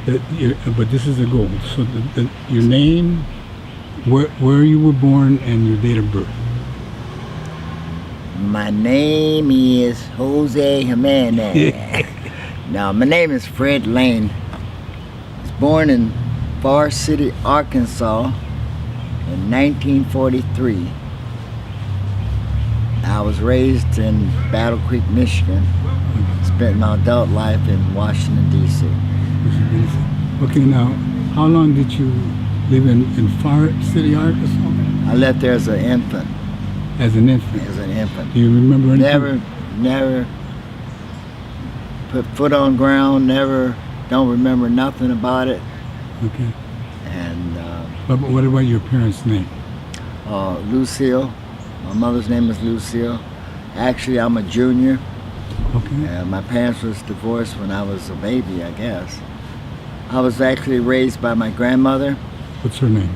But this is the goal. So your name, where you were born, and your date of birth. My name is Jose Jimenez. Now, my name is Fred Lane. I was born in Forest City, Arkansas in 1943. I was raised in Battle Creek, Michigan. Spent my adult life in Washington, D.C. Okay, now, how long did you live in Forest City, Arkansas? I left there as an infant. As an infant? As an infant. Do you remember anything? Never put foot on ground, don't remember nothing about it. Okay. And but what about your parents' name? Lucille. My mother's name is Lucille. Actually, I'm a junior. Okay. My parents was divorced when I was a baby, I guess. I was actually raised by my grandmother. What's her name?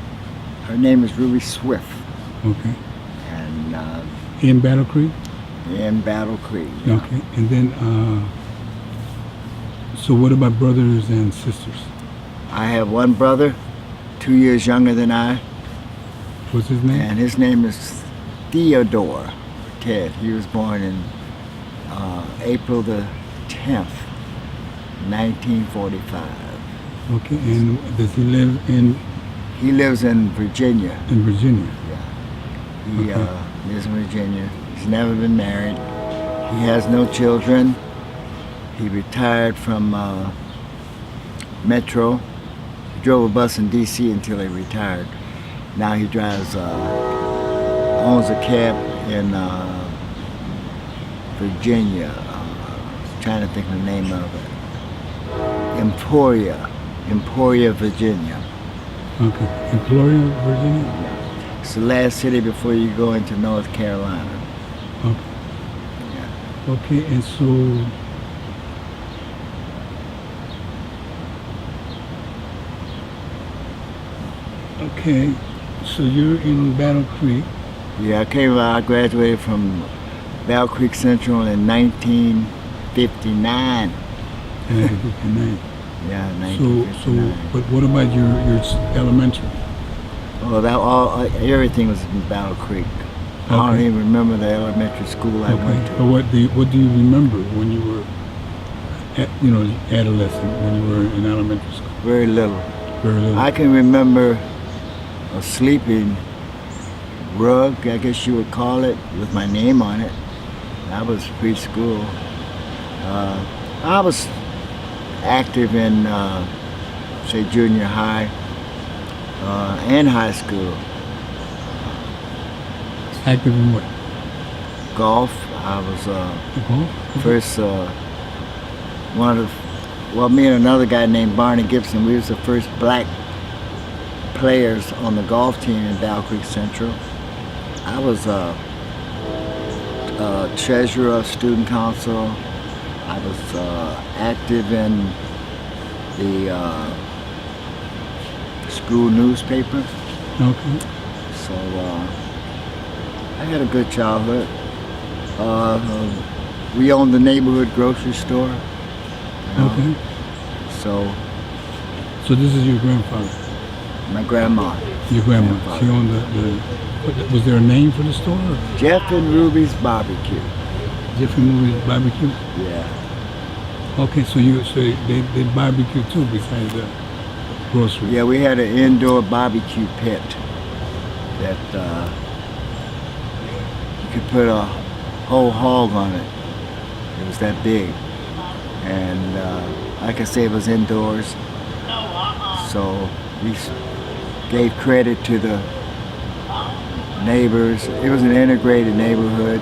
Her name is Ruby Swift. Okay. And in Battle Creek? In Battle Creek. Yeah. Okay. And then, so what about brothers and sisters? I have one brother, 2 years younger than I. What's his name? And his name is Theodore Ted. He was born in April the 10th, 1945. Okay, and does he live in? He lives in Virginia. In Virginia? Yeah. He lives in Virginia. He's never been married. He has no children. He retired from Metro. He drove a bus in D.C. until he retired. Now he drives, owns a cab in Virginia. Trying to think of the name of it. Emporia, Virginia. Okay, Emporia, Virginia? Yeah. It's the last city before you go into North Carolina. Okay. Yeah. Okay, and so okay, so you're in Battle Creek. Yeah, I graduated from Battle Creek Central in 1959. 1959. Yeah, 1959. So, but what about your elementary? Well, everything was in Battle Creek. I don't even remember the elementary school I went to. But what do you remember when you were, adolescent, when you were in elementary school? Very little. Very little. I can remember a sleeping rug, I guess you would call it, with my name on it. That was preschool. I was active in, say, junior high and high school. Active in what? Golf. I was first me and another guy named Barney Gibson, we was the first black players on the golf team in Battle Creek Central. I was treasurer of student council. I was active in the school newspaper. Okay. So I had a good childhood. We owned the neighborhood grocery store. Okay. So this is your grandfather? My grandma. Your grandma. She owned was there a name for the store? Or? Jeff and Ruby's Barbecue. Jeff and Ruby's Barbecue? Yeah. Okay, so they barbecue too besides the grocery? Yeah, we had an indoor barbecue pit that you could put a whole hog on it. It was that big. And like I say, it was indoors. So we gave credit to the neighbors. It was an integrated neighborhood.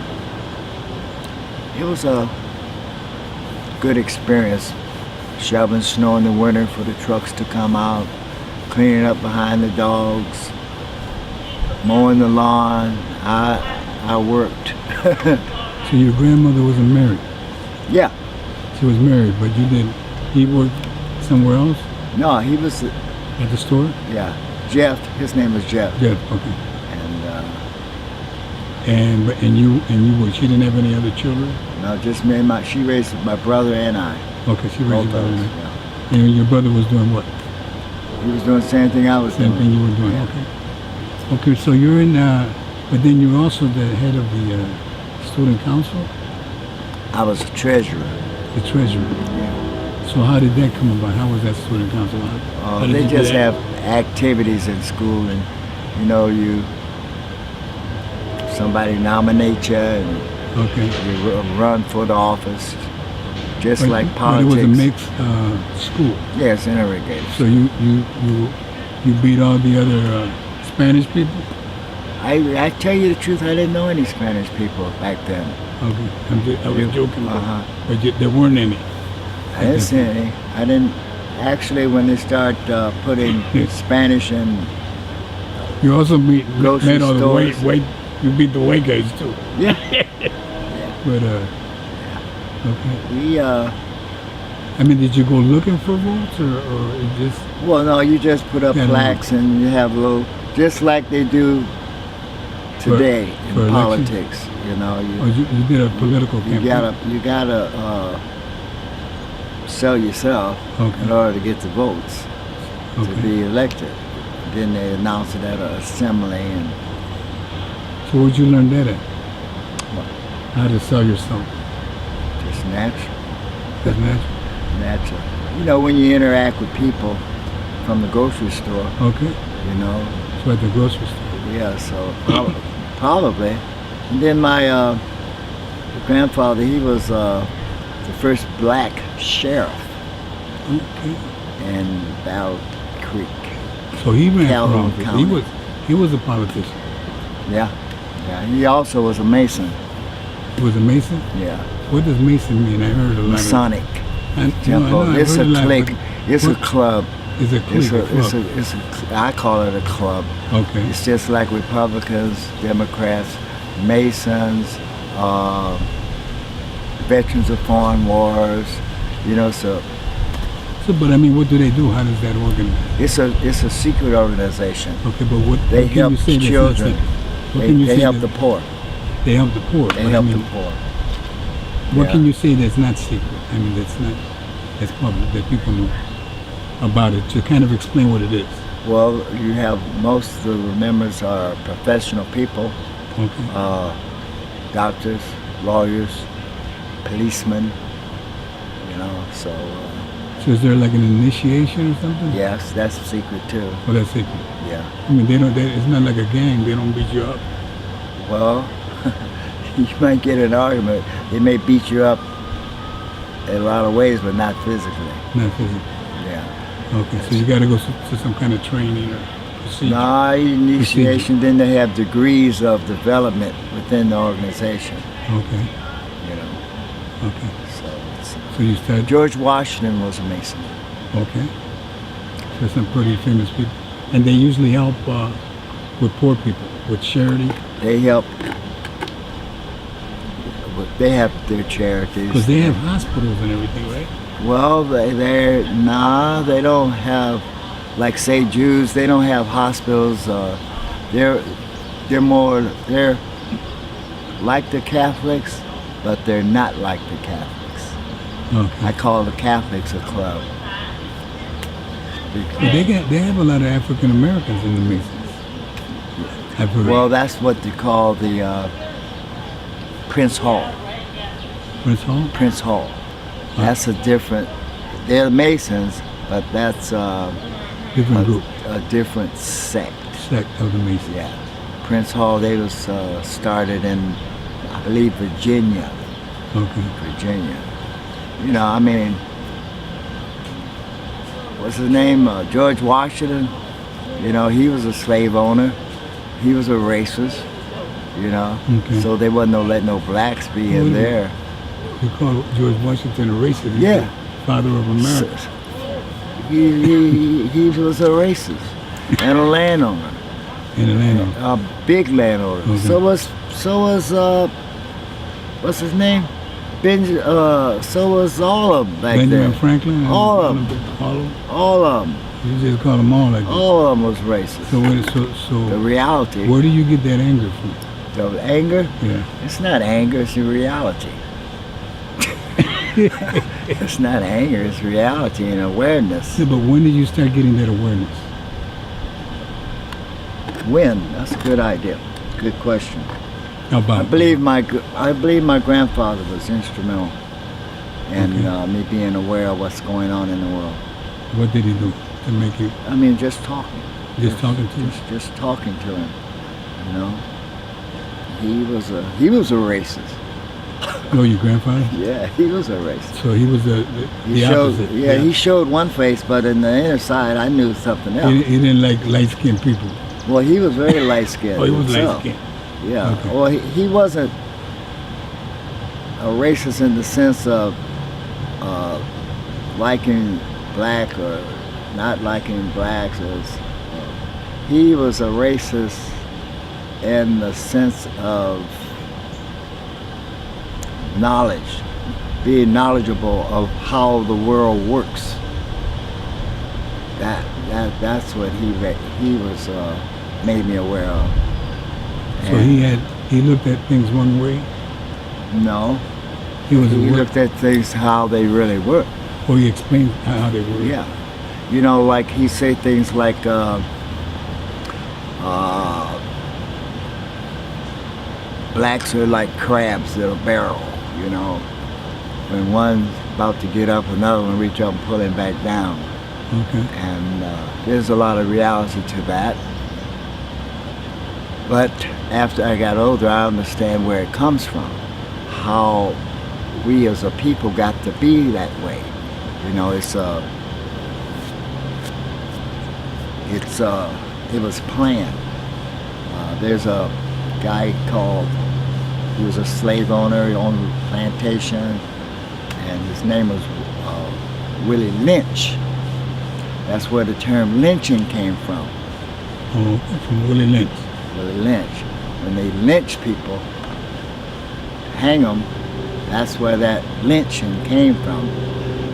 It was a good experience. Shoveling snow in the winter for the trucks to come out, cleaning up behind the dogs, mowing the lawn. I worked. So your grandmother wasn't married? Yeah. She was married, but you didn't. He worked somewhere else? No, he was at the store? Yeah. Jeff, his name was Jeff. Jeff, okay. And you were, she didn't have any other children? No, just me and she raised my brother and I. Okay, she raised your brother and I. Yeah. And your brother was doing what? He was doing the same thing I was Same doing. thing you were doing. Yeah. Okay. Okay. So you're in, but then you're also the head of the student council, I was a treasurer. the treasurer. Yeah. So how did that come about? How was that student council? How did They you do just that? have activities in school, and you know, somebody nominate you, and Okay. you run for the office, just But- like but politics. it was a mixed school. Yes, interrogated. So you beat all the other Spanish people? I tell you the truth, I didn't know any Spanish people back then. Okay. I was joking. Uh-huh. But there weren't any. I didn't see any. I didn't actually when they start putting Spanish in. You also Grocery met all the stores. white. You beat the white guys too. Yeah. But okay. We I mean, did you go looking for votes or it just? well, no, you just put up Yeah, no. plaques and you have little, just like they do today for in election? politics. You know, Or you did a political you campaign? you gotta sell yourself Okay. in order to get the votes to Okay. be elected. Then they announce it at an assembly, and So where'd you learn that at? How to sell yourself? just natural. That's natural. Natural. You know, when you interact with people from the grocery store, Okay. you know, So at the grocery store. yeah, so probably. And then my grandfather, he was the first black sheriff Okay. in Battle Creek. So he ran for Calhoun office. County. He was a politician. Yeah, yeah. He also was a Mason. He was a Mason. Yeah, What does Mason mean? I heard a lot Masonic of. I know, temple. I've It's a heard lot, clique. but It's a what- club. It's a clique. It's a. I call it a club. Okay. It's just like Republicans, Democrats, Masons, veterans of foreign wars. You know, so So, but I mean, what do they do? How does that organize? it's a secret organization. Okay, but what They what can help you say that's not children. secret? What can you They say help that- the poor. They help the poor. They but help I mean, the poor. what yeah. can you say that's not secret? I mean, that's public, that people know about it, to kind of explain what it is. Well, you have most of the members are professional people, Okay. doctors, lawyers, policemen. You know, so So is there like an initiation or something? yes, that's a secret too. Oh, that's secret. Yeah. I mean, it's not like a gang. They don't beat you up. Well, you might get in an argument. They may beat you up in a lot of ways, but not physically. Not physically. Yeah. Okay, so you got to go to some kind of training or procedure. Nah, initiation. Then they have degrees of development within the organization. Okay, You know, okay. so it's, So you start. George Washington was a Mason. Okay. So some pretty famous people, and they usually help with poor people, with charity, They help. They have their charities. because they have hospitals and everything, right? Well, they don't have, like say Jews, they don't have hospitals. They're like the Catholics, but they're not like the Catholics. Okay. I call the Catholics a club. But they have a lot of African Americans in the Masons. I've heard. Well, that's what they call the Prince Hall. Prince Hall. Prince Hall. That's a different. They're Masons, but that's Different group, a different sect. sect of the Masons. Yeah, Prince Hall. They was started in, I believe, Virginia. Okay. Virginia. You know, I mean, what's his name? George Washington. You know, he was a slave owner. He was a racist. You know, Okay. so they wasn't let no blacks be Well, in there. You call George Washington a racist? He's Yeah. the father of America. He was a racist and a landowner, In Atlanta. a big landowner. Okay. So was what's his name? So was all of them back Benjamin then. Franklin. and All of 'em. All of them. All of them. You just call them all like that. All of them was racist. So The so reality, where do you get that anger from? the anger, Yeah. it's not anger, it's the reality. It's not anger, it's reality and awareness. Yeah, but when did you start getting that awareness? When? That's a good idea. Good question. About I believe my grandfather was instrumental in me being aware of what's going on in the world. What did he do to make you? I mean, just talking. Just talking to him? Just talking to him. You know, he was a racist. Oh, your grandfather? Yeah, he was a racist. So he was the Showed, opposite. yeah, he showed one face, but in the inner side, I knew something else. He didn't like light-skinned people. Well, he was very light-skinned. Oh, he was himself. light-skinned. Yeah. Okay. Well, he wasn't a racist in the sense of liking black or not liking blacks. He was a racist in the sense of knowledge, being knowledgeable of how the world works. That's what he was made me aware of. So he looked at things one way. No, He looked at things how they really work. Or he explained how they were. Yeah, you know, like he say things like blacks are like crabs in a barrel. You know, when one's about to get up, another one reach up and pull him back down. Okay. And there's a lot of reality to that. But after I got older, I understand where it comes from. How we as a people got to be that way. You know, it was planned. There's a guy he was a slave owner, he owned a plantation, and his name was Willie Lynch. That's where the term lynching came from. Oh, from Willie Lynch. Willie Lynch. When they lynch people, hang them, that's where that lynching came from.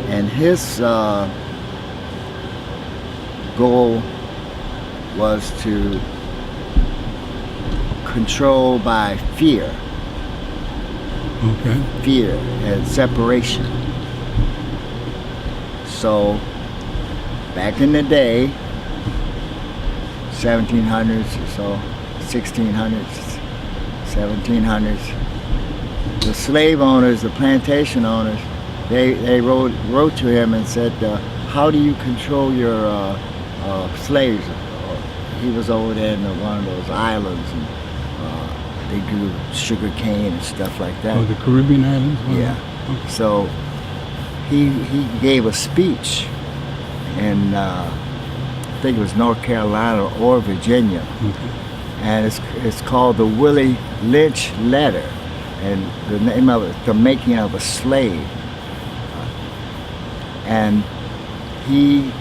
And his goal was to control by fear. Okay. Fear and separation. So, back in the day, 1700s or so, 1600s, 1700s, the slave owners, the plantation owners, they wrote to him and said, how do you control your slaves? He was over there in one of those islands, and they grew sugar cane and stuff like that. Oh, the Caribbean islands? Yeah. Okay. So he gave a speech in I think it was North Carolina or Virginia, Okay. and it's called the Willie Lynch Letter, and the name of it, The Making of a Slave. And he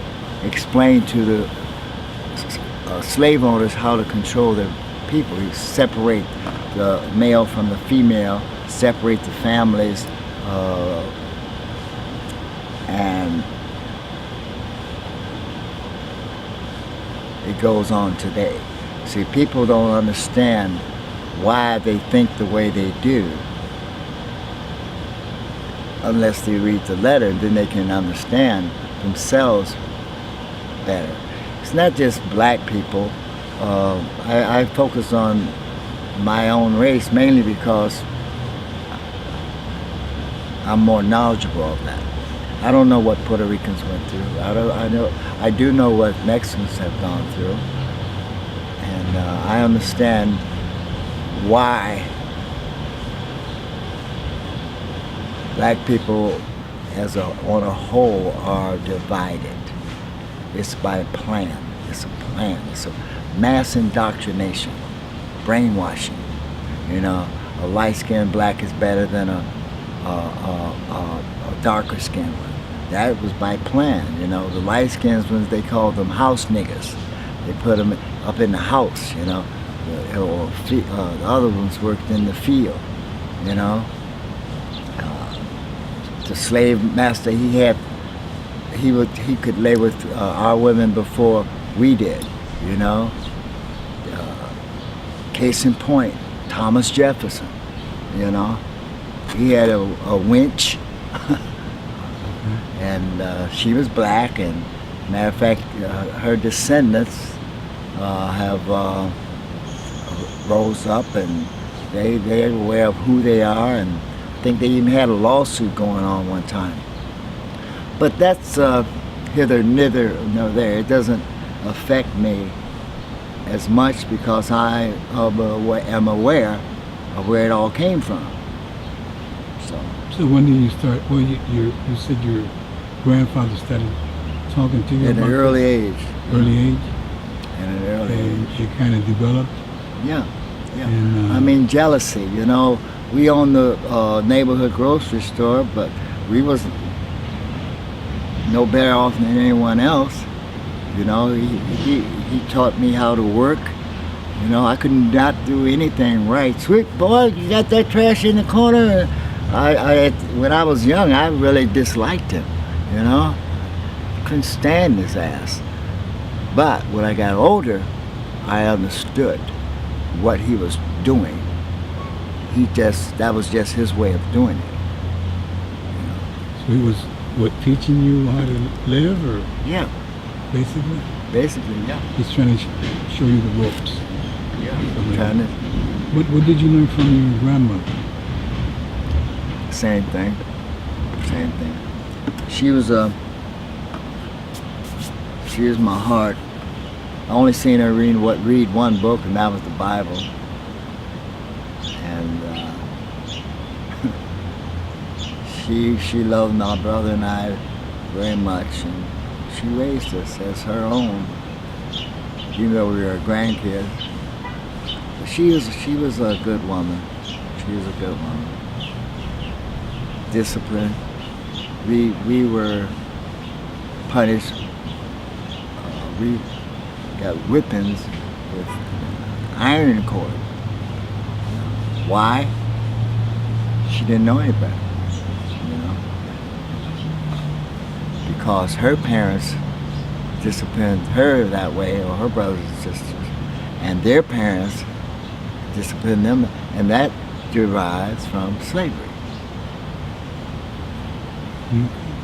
explained to the slave owners how to control their people. He separate the male from the female, separate the families, and it goes on today. See, people don't understand why they think the way they do unless they read the letter, and then they can understand themselves better. It's not just black people. I focus on my own race mainly because I'm more knowledgeable of that. I don't know what Puerto Ricans went through. I do know what Mexicans have gone through, and I understand why black people on a whole are divided. It's by plan. It's a plan. It's a mass indoctrination, brainwashing. You know, a light-skinned black is better than a darker skinned one. That was by plan. You know, the light-skinned ones, they called them house niggas. They put them up in the house. You know, the other ones worked in the field. You know, the slave master he could lay with our women before we did. You know, case in point, Thomas Jefferson. You know, he had a winch, and she was black. And matter of fact, her descendants have rose up, and they're aware of who they are, and I think they even had a lawsuit going on one time. But that's hither, nither, nor there. It doesn't affect me as much because I am aware of where it all came from. So when did you start? Well, you said your grandfather started talking to you At about an early this? age. Early age? At an early And age. it kind of developed? Yeah. And, I mean, jealousy. You know, we owned the neighborhood grocery store, but we was no better off than anyone else. You know, he taught me how to work. You know, I could not do anything right. Sweet boy, you got that trash in the corner. When I was young, I really disliked him. You know, couldn't stand his ass. But when I got older, I understood what he was doing. That was just his way of doing it. So he was, what, teaching you how to live, or Yeah, basically? basically, yeah. He's trying to show you the ropes. Yeah, trying to, What did you learn from your grandmother? same thing. Same thing. She was my heart. I only seen her read one book, and that was the Bible. And she loved my brother and I very much, and she raised us as her own, even though we were grandkids. But she was a good woman. She was a good woman. Disciplined. We were punished. We got whippings with ironing cord. Why? She didn't know any better. You know? Because her parents disciplined her that way, or her brothers and sisters, and their parents disciplined them, and that derives from slavery.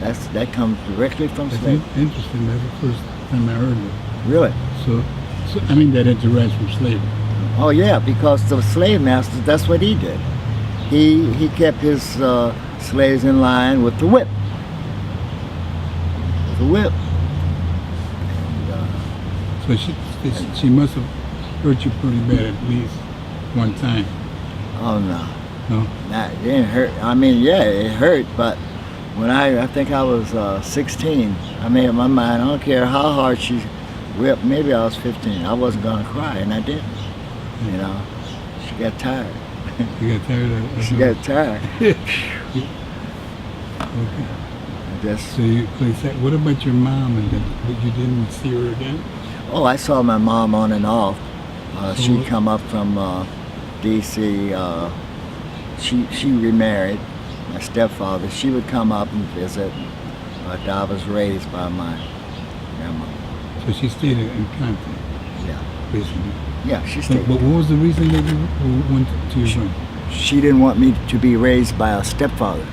That comes directly from That's slavery. interesting. That's the first time I heard it. Really? So I mean, that it derives from slavery. Oh yeah, because the slave masters, that's what he did. He kept his slaves in line with the whip. With the whip. And, So she must have hurt you pretty bad at least one time. oh no. No? It didn't hurt. I mean, yeah, it hurt, but when I think I was 16, I made up my mind, I don't care how hard she whipped, maybe I was 15, I wasn't going to cry, and I didn't. You know, she got tired. You got tired of She got tired. Okay. Just, So what about your mom, and you didn't see her again? oh, I saw my mom on and off. She'd what- come up from D.C. She remarried my stepfather. She would come up and visit. But I was raised by my grandmother. So she stayed in contact, Yeah, basically. yeah, she But stayed. what was the reason that you went to your grandma? She didn't want me to be raised by a stepfather.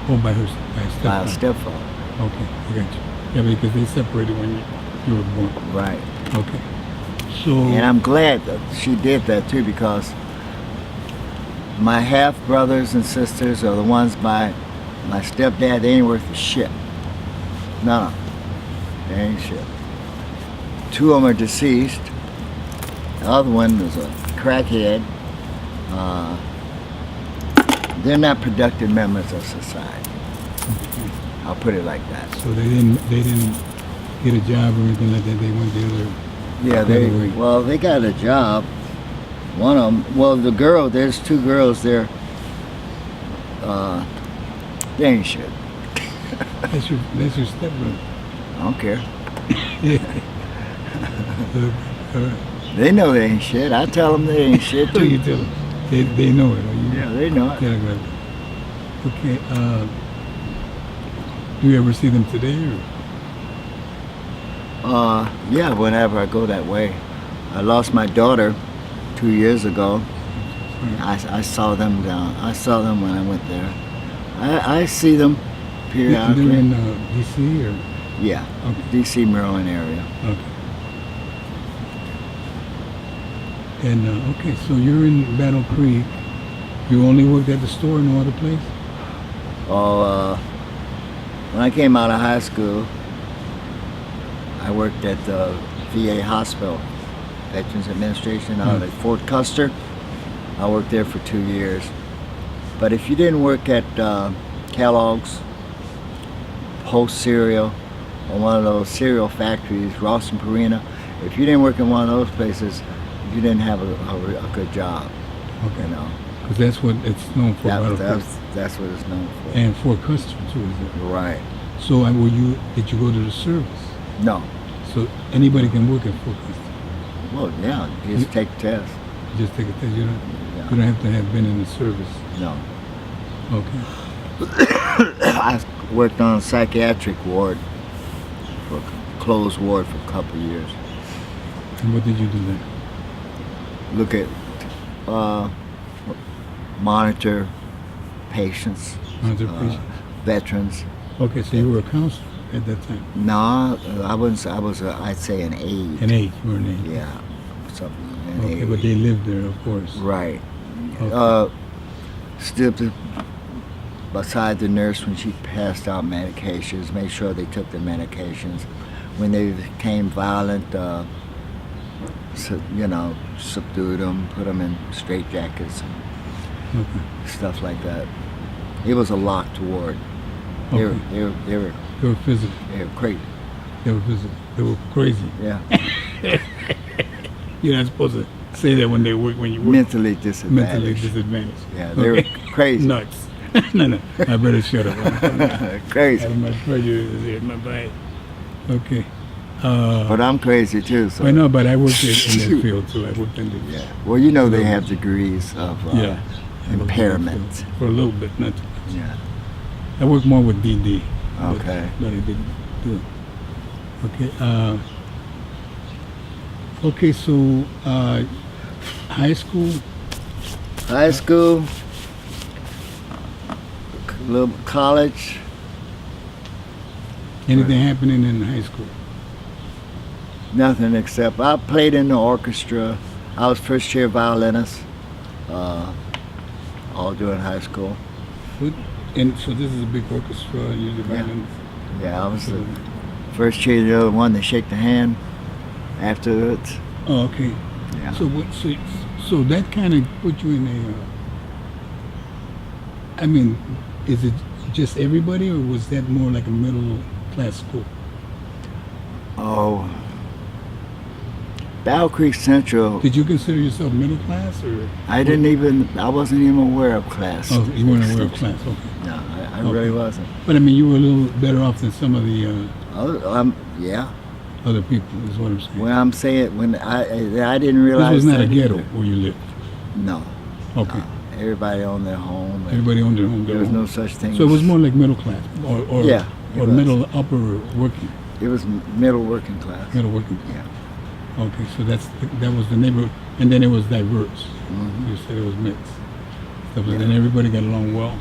Oh, by a By a stepfather. stepfather. Okay, I got you. Yeah, because they separated when you were born. Right. Okay. So, And I'm glad that she did that too, because my half brothers and sisters are the ones by my stepdad. They ain't worth a shit. No, they ain't shit. Two of them are deceased. The other one is a crackhead. They're not productive members of society. I'll put it like that. so they didn't get a job or anything like that. They went the other. Yeah, they got a job. One of them, well, the girl, there's two girls there. They ain't shit. That's your stepbrother. I don't care. All right. They know they ain't shit. I tell them they ain't shit So you too. tell them. They know it. Or you Yeah, they know it. tell them that. Okay. Do you ever see them today? Or? Yeah, whenever I go that way. I lost my daughter 2 years ago. I saw them when I went there. I see them And periodically. they're in D.C. or? Yeah, Okay. D.C., Maryland area. Okay. And okay, so you're in Battle Creek. You only worked at the store, no other place? Oh, when I came out of high school, I worked at the VA hospital, Veterans Administration, out at Fort Custer. I worked there for 2 years. But if you didn't work at Kellogg's, Post Cereal, or one of those cereal factories, Ross and Perina, if you didn't work in one of those places, you didn't have a good job. Okay. You know, Because that's what it's known for, Battle Creek. that's what it's known for. And Fort Custer too, is it? Right. So did you go to the service? No. So anybody can work at Fort Custer? Well, yeah, you just take the test. Just take a test. You Yeah. don't have to have been in the service. No. Okay. I worked on a psychiatric ward, for a closed ward for a couple of years. And what did you do there? Look at, monitor patients, Monitor patients? veterans. Okay, so you were a counselor at that time. No, I'd say an aide. An aide, you were an aide. Yeah, something. An Okay, aide. but they lived there, of course. Right. Okay. Still beside the nurse when she passed out medications, make sure they took the medications. When they became violent, subdued them, put them in straitjackets, Okay. stuff like that. It was a locked ward. They Okay. were They were physical. crazy. They were physical. They were crazy. Yeah. You're not supposed to say that when you work. Mentally disadvantaged. Mentally disadvantaged. Yeah, they were crazy. Nuts. No. I better shut up. Crazy. Out of my prejudice here, my bad. Okay. But I'm crazy too. So. I know, but I worked in that field too. I worked in the Yeah. Well, you know they have degrees of yeah impairment. for a little bit, not too much. Yeah. I worked more with DD. Okay. But I didn't do it. Okay. Okay. So high school. High school, little college. Anything happening in high school? Nothing except I played in the orchestra. I was first year violinist, all during high school. And so this is a big orchestra. You're the Yeah. violin. Yeah, I was the first year, the other one to shake the hand afterwards. Oh, okay. Yeah. So so that kind of put you in a. I mean, is it just everybody, or was that more like a middle class school? Oh, Battle Creek Central. Did you consider yourself middle class, or? I wasn't even aware of class. Oh, you weren't aware of class. Okay. No, I Okay. really wasn't. But I mean, you were a little better off than some of the Yeah. other people. Is what I'm saying. When I'm saying, when I didn't realize This was not that a ghetto either. where you lived. No. Okay. Everybody owned their home. and Everybody owned their home. There was no such thing. So it was as- more like middle class, or Yeah, it or was. middle upper working, It was middle working class. middle working class. Yeah. Okay, so that was the neighborhood, and then it was diverse. Mhm. You said it was mixed. Stuff like Yeah. that. And everybody got along well.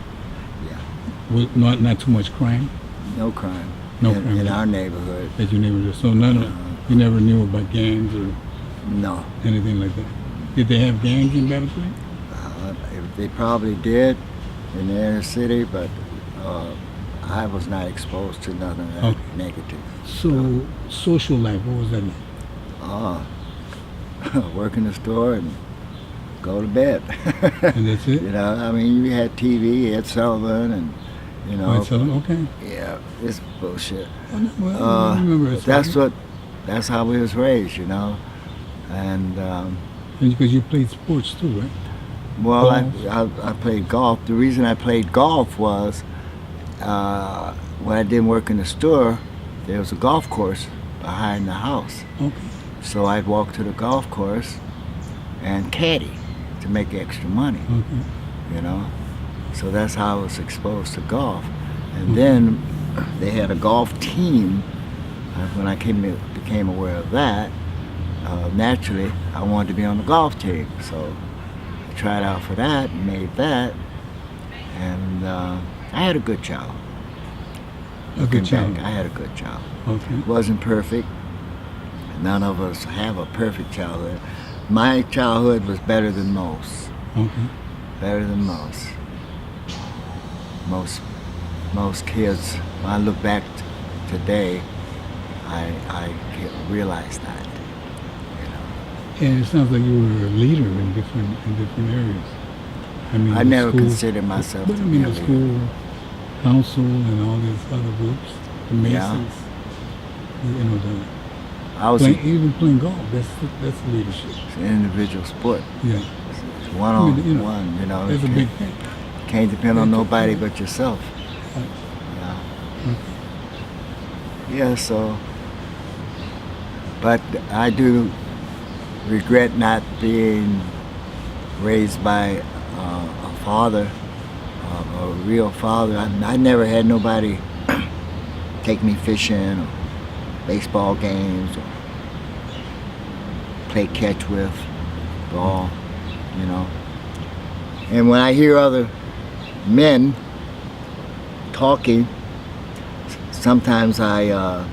Yeah. With not too much crime No crime. No in, crime, in yeah. our neighborhood. at your neighborhood. So you never knew about gangs or No. anything like that. Did they have gangs in Battle Creek? They probably did in the inner city, but I was not exposed to none of that Okay. negative. So social life, what was that like? Work in the store and go to bed. And that's it? You know, I mean, you had TV, Ed Sullivan, and you know. Right, so, okay. Yeah, it's bullshit. Well, I remember it. That's how we was raised, you know, and Because you played sports too, right? well, Golf. I played golf. The reason I played golf was when I didn't work in the store, there was a golf course behind the house, Okay. so I'd walk to the golf course and caddy to make extra money, Okay. you know. So that's how I was exposed to golf, and Mhm. then they had a golf team. When I became aware of that, naturally I wanted to be on the golf team. So I tried out for that and made that, and I had a good job. Looking good child. back, I had a good child. Okay. Wasn't perfect. None of us have a perfect childhood. My childhood was better than most. Okay. Better than most. Most kids. When I look back today, I can realize that. You know. And it sounds like you were a leader in different areas. I mean, I the never school, considered myself but to I be mean, a the leader. school council and all these other groups, the Yeah. Masons. You know, I was an even playing golf. That's leadership. individual sport. Yeah. It's one on You know, one. You know, That's a you big thing. can't depend on Yeah. nobody but yourself. Right. Yeah. Okay. Yeah. So, but I do regret not being raised by a father, a real father. I never had nobody take me fishing or baseball games or play catch with, ball, you know. And when I hear other men talking, sometimes I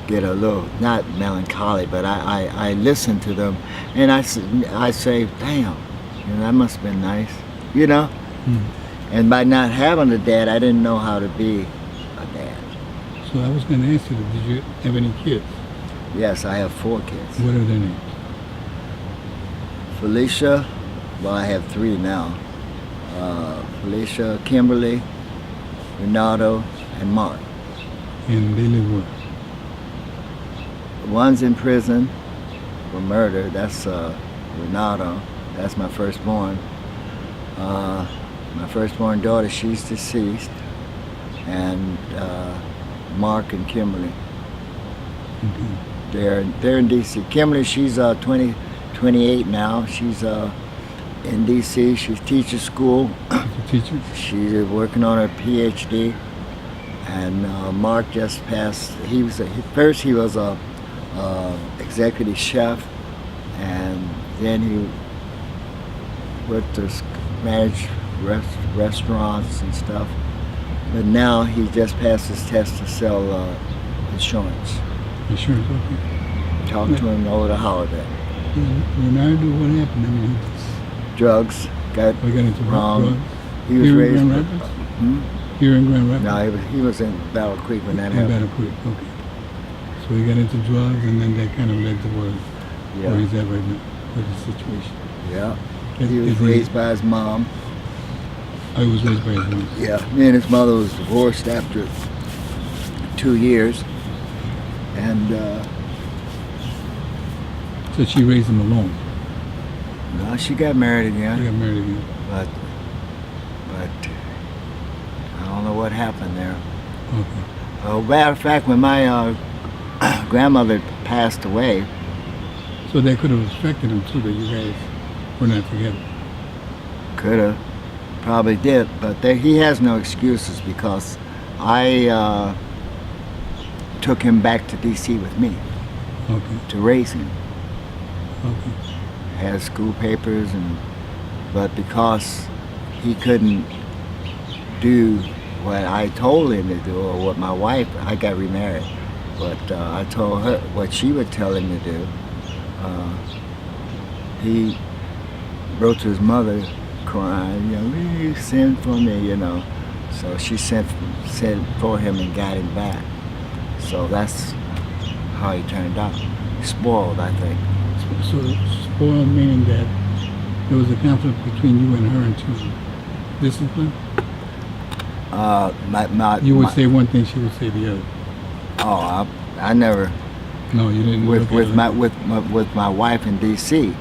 get a little, not melancholy, but I listen to them and I say, damn, you know, that must have been nice, you know. And by not having a dad, I didn't know how to be a dad. So I was going to ask you, did you have any kids? Yes, I have 4 kids. What are their names? Felicia, well, I have 3 now. Felicia, Kimberly, Renato, and Mark. And they live where? One's in prison for murder. That's Renato. That's my firstborn. My firstborn daughter, she's deceased. And Mark and Kimberly. Okay. They're in D.C. Kimberly, she's 28 now. She's in D.C. She teaches school. She's a teacher? She's working on her Ph.D. And Mark just passed. First he was a executive chef, and then he worked to manage restaurants and stuff. But now he just passed his test to sell insurance. Insurance, okay. Talked to him over the holiday. Leonardo, what happened? I mean, he just Drugs. Got into wrong. drugs. He was Here raised. in Grand Rapids? Here in Grand Rapids? No, he was in Battle Creek when that In happened. Battle Creek, okay. So he got into drugs, and then that kind of led to where Yeah. he's at right now, with the situation. Yeah. Is- He was is raised by his mom. I was raised by his mom. Yeah. Me and his mother was divorced after 2 years. And So she raised him alone. no, she got married She again. got married again. But I don't know what happened there. Okay. Matter of fact, when my grandmother passed away, So that could have affected him too, that you guys were not together. could have, probably did, but he has no excuses because I took him back to D.C. with me Okay. to raise him. Okay. Had school papers, but because he couldn't do what I told him to do, or what my wife, I got remarried, but I told her what she would tell him to do. He wrote to his mother crying, you know, "Please send for me," you know. So she sent for him and got him back. So that's how he turned out. Spoiled, I think. So spoiled meaning that there was a conflict between you and her in terms of discipline? You would say one thing, she would say the other. Oh, I never No, you didn't. look at it. with my wife in D.C.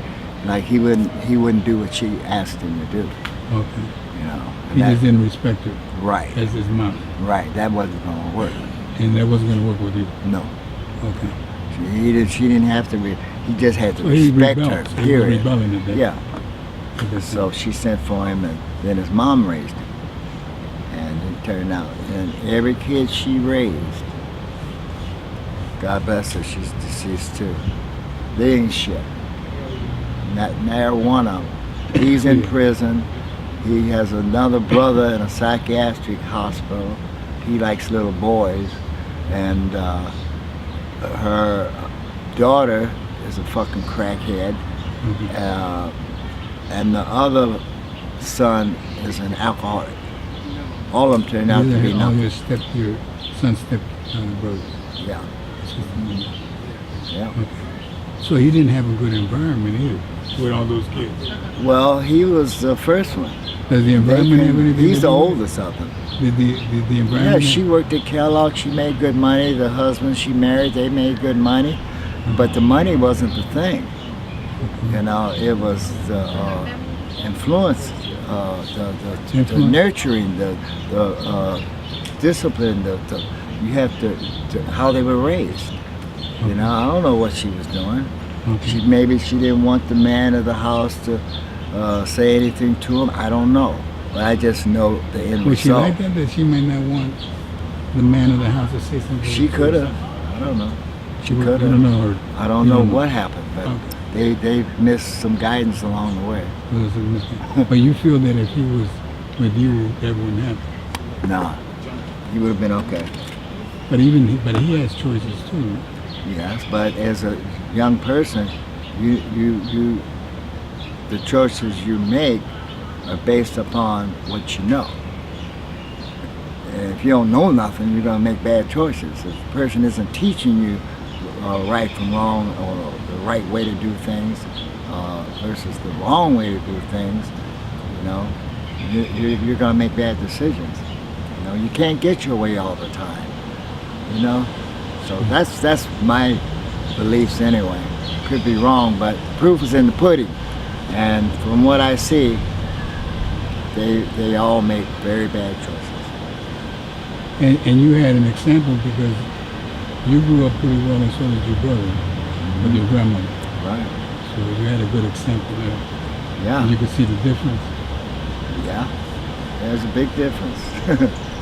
Like he wouldn't do what she asked him to do. Okay. You know. He just didn't respect her Right. as his mom. Right. That wasn't gonna work. And that wasn't going to work with you. No. Okay. She didn't have to. He just had to So he respect rebelled. her. So he was Period. rebelling at that. Yeah. at that So time. she sent for him, and then his mom raised him. And it turned out, and every kid she raised, God bless her, she's deceased too. They ain't shit. Not one of them. He's in Yeah. prison. He has another brother in a psychiatric hospital. He likes little boys, and her daughter is a fucking crackhead, and the other son is an alcoholic. All of them turned out to be all nothing. your son's brother. Yeah, yeah. Okay. So he didn't have a good environment either with all those kids. Well, he was the first one. Does the environment have anything He's to the do with it? oldest of them. Did the Yeah, environment? she worked at Kellogg. She made good money. The husband she married, they made good money. But the money wasn't the thing. You know, it was the influence, the nurturing, the discipline, you have to how they were raised. You know, I don't know what she was doing. Okay. Maybe she didn't want the man of the house to say anything to him. I don't know. But I just know the end Was she result. like that she might not want the man of the house to say something? She could have. I don't know. She You could don't have. know her. I don't You know don't know. what happened, but Okay. they missed some guidance along the way. But you feel that if he was with you, that wouldn't happen. Nah, he would have been okay. But he has choices too. Yes, but as a young person, you the choices you make are based upon what you know. And if you don't know nothing, you're going to make bad choices. If the person isn't teaching you right from wrong, or the right way to do things versus the wrong way to do things, you know, you're going to make bad decisions. You know, you can't get your way all the time. You know, so that's my beliefs anyway. Could be wrong, but proof is in the pudding. And from what I see, they all make very bad choices. And you had an example because you grew up pretty well, and so did your brother with your grandmother. Right. So you had a good example there. Yeah. You could see the difference. Yeah. There's a big difference.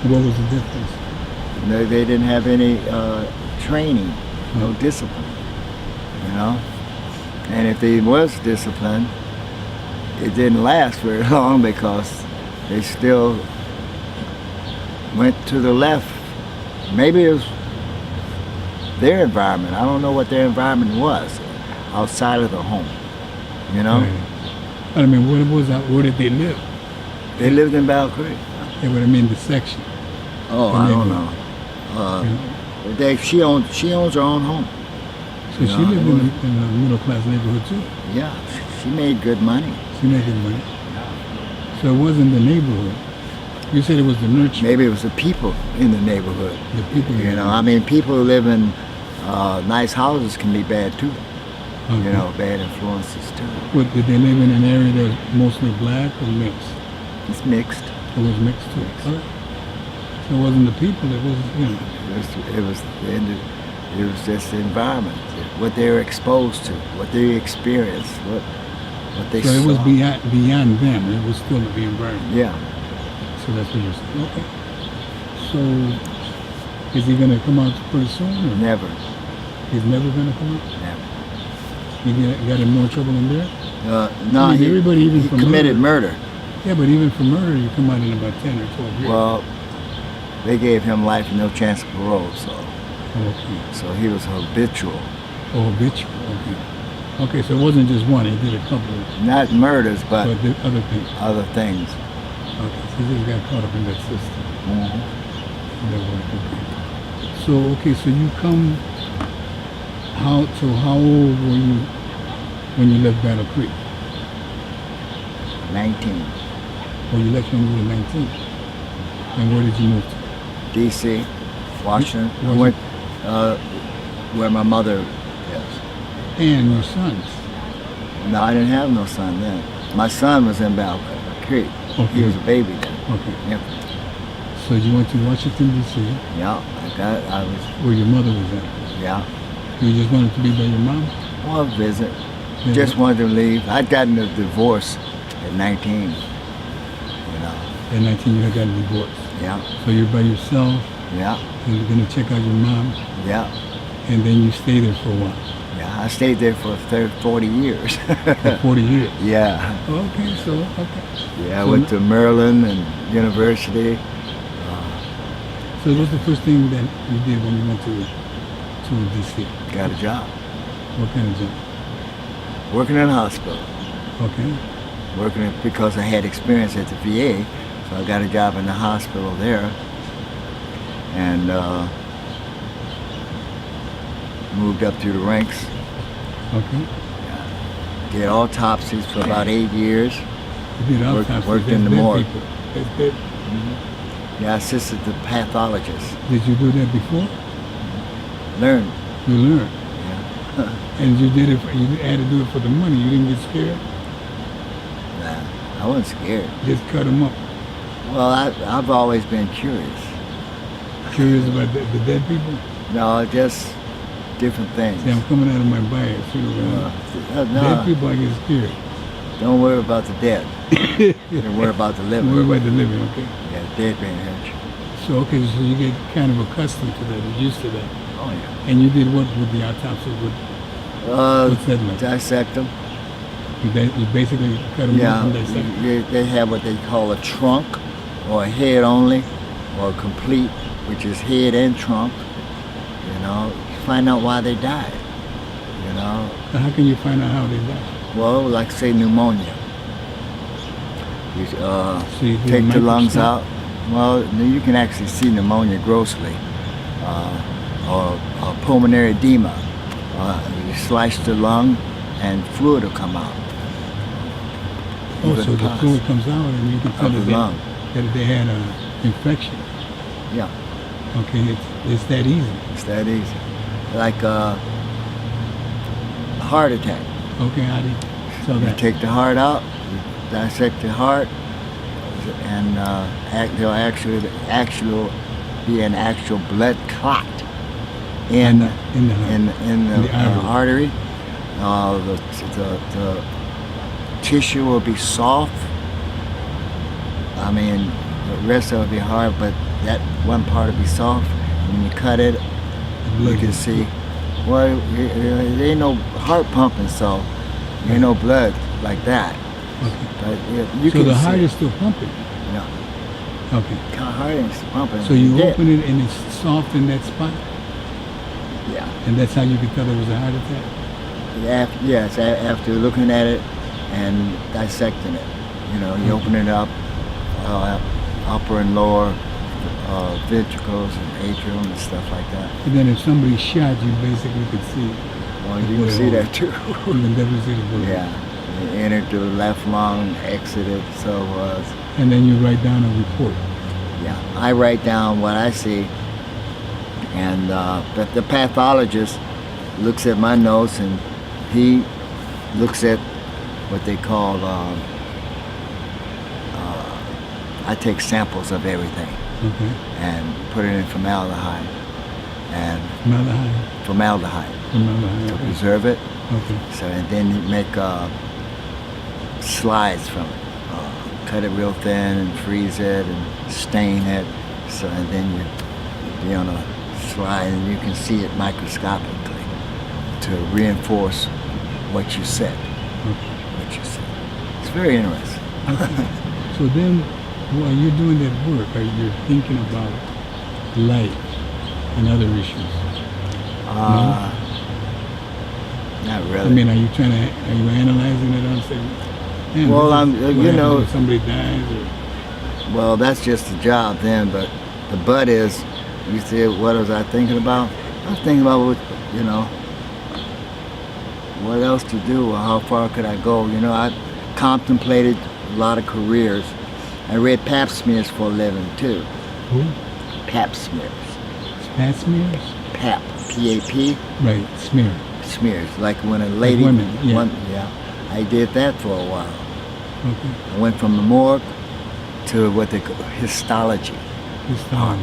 What was the difference? They didn't have any training, no discipline. You know? And if there was discipline, it didn't last very long because they still went to the left. Maybe it was their environment. I don't know what their environment was outside of the home. You know? Right. I mean, where did they live? They lived in Battle Creek. Yeah, but I mean the section. Oh, I don't know. She owns her own home. So she lived in a middle class neighborhood too. Yeah, she made good money. She made good money. So it wasn't the neighborhood. You said it was the nurture. Maybe it was the people in the neighborhood. The people. You know, I mean, people who live in nice houses can be bad too. Okay. You know, bad influences too. What, did they live in an area that was mostly black or mixed? It's mixed. It was mixed too. All right. So it wasn't the people. It was, you know. It was just the environment, what they were exposed to, what they experienced, what they saw. So it was beyond them. It was still the environment. Yeah. So that's what you're saying. Okay. So is he going to come out pretty soon? Or? Never. He's never going to come out? Never. You got in more trouble in there? No, I mean, everybody, even he for committed murder. Yeah, but even for murder, you come out in about 10 or 12 years. Well, they gave him life and no chance of parole, so Okay. so he was habitual. Oh, habitual. Okay. Okay, so it wasn't just one. He did a couple. Not murders, but The other things. other things. Okay, so he just got caught up in that system. Mm-hmm. So you come. How old were you when you left Battle Creek? 19. Oh, you left when you were 19. And where did you move to? D.C., Washington. I Was went where my mother is. And your sons. No, I didn't have no son then. My son was in Battle Creek. Okay. He was a baby then. Okay. Yep. So you went to Washington, D.C., Yeah, I was, where your mother was at. yeah. You just wanted to be by your mom? Well, visit. Yeah. Just wanted to leave. I'd gotten a divorce at 19. You know, At 19, you had gotten divorced. yeah, So you're by yourself, yeah, and you're going to check out your mom, yeah, and then you stay there for a while. yeah. I stayed there for 40 years. For 40 years. Yeah. Okay, so okay. Yeah, I So- went to Maryland and University. So what's the first thing that you did when you went to DC? Got a job. What kind of job? Working in a hospital. Okay. Because I had experience at the VA, so I got a job in the hospital there, and moved up through the ranks. Okay. Did autopsies for about 8 years. You did Worked autopsies. in the That's dead morgue. people. That's dead. Yeah, I assisted the pathologist. Did you do that before? Learned. You learned. Yeah. And you did it. You had to do it for the money. You didn't get scared. Nah, I wasn't scared. Just cut them up. Well, I've always been curious. Curious about the dead people. No, just different things. See, I'm coming out of my bias. You know, dead No, people, I get scared. don't worry about the dead. Don't worry about the living. Worry about the living. Okay. Yeah, dead being hurt you. So okay, so you get kind of accustomed to that, or used to that. Oh yeah. And you did what with the autopsy? What's that like? Dissect them. You basically cut them Yeah, off and dissect them. they have what they call a trunk, or a head only, or complete, which is head and trunk. You know, find out why they died. You know, So how can you find out how they died? well, like say pneumonia. You So you do take the lungs microscope? out. Well, you can actually see pneumonia grossly, or pulmonary edema. You slice the lung, and fluid will come out. Oh, Even so the pus fluid comes out and you can tell of that the lung. that they had an infection. Yeah, Okay, it's that easy. it's that easy. Like a heart attack. Okay, how do you tell You that? take the heart out, you dissect the heart, and there'll actually be an actual blood clot in the heart. in the the artery. artery. The tissue will be soft. I mean, the rest of it will be hard, but that one part will be soft. When you cut it, The blood you can is- see. Well, there ain't no heart pumping, so there ain't no blood like that. Okay. But you So can the see heart it. is still pumping. Yeah, Okay. kind of heart ain't pumping. So you dead. open it and it's soft in that spot, Yeah. and that's how you can tell it was a heart attack. Yes, after looking at it and dissecting it. You know, you open it up, upper and lower ventricles and atrium and stuff like that. And then if somebody shot, you basically could see. Well, you can see that too. You can definitely see the bullet. Yeah. It entered through the left lung, exited, so it was. And then you write down a report. Yeah, I write down what I see, and but the pathologist looks at my notes, and he looks at what they call. I take samples of everything Okay. and put it in formaldehyde, and Formaldehyde. formaldehyde Formaldehyde. to Okay. preserve it. Okay. So and then you make slides from it. Cut it real thin and freeze it and stain it. So and then you be on a slide and you can see it microscopically to reinforce what you said. Okay. What you said. It's very interesting. Okay. So then, while you're doing that work, are you thinking about life and other issues? Not really. I mean, are you analyzing it on saying, "Man, Well, this I'm- is what you happens know- when somebody dies," or Well, that's just the job then, but the but is, you said, what was I thinking about? I was thinking about what, what else to do or how far could I go? You know, I contemplated a lot of careers. I read pap smears for a living too. who? Pap smears. Spat smears? Pap, P-A-P, Right, smear. smears. Like when a lady, women, yeah. yeah, I did that for a while. Okay. I went from the morgue to what they call histology. This time.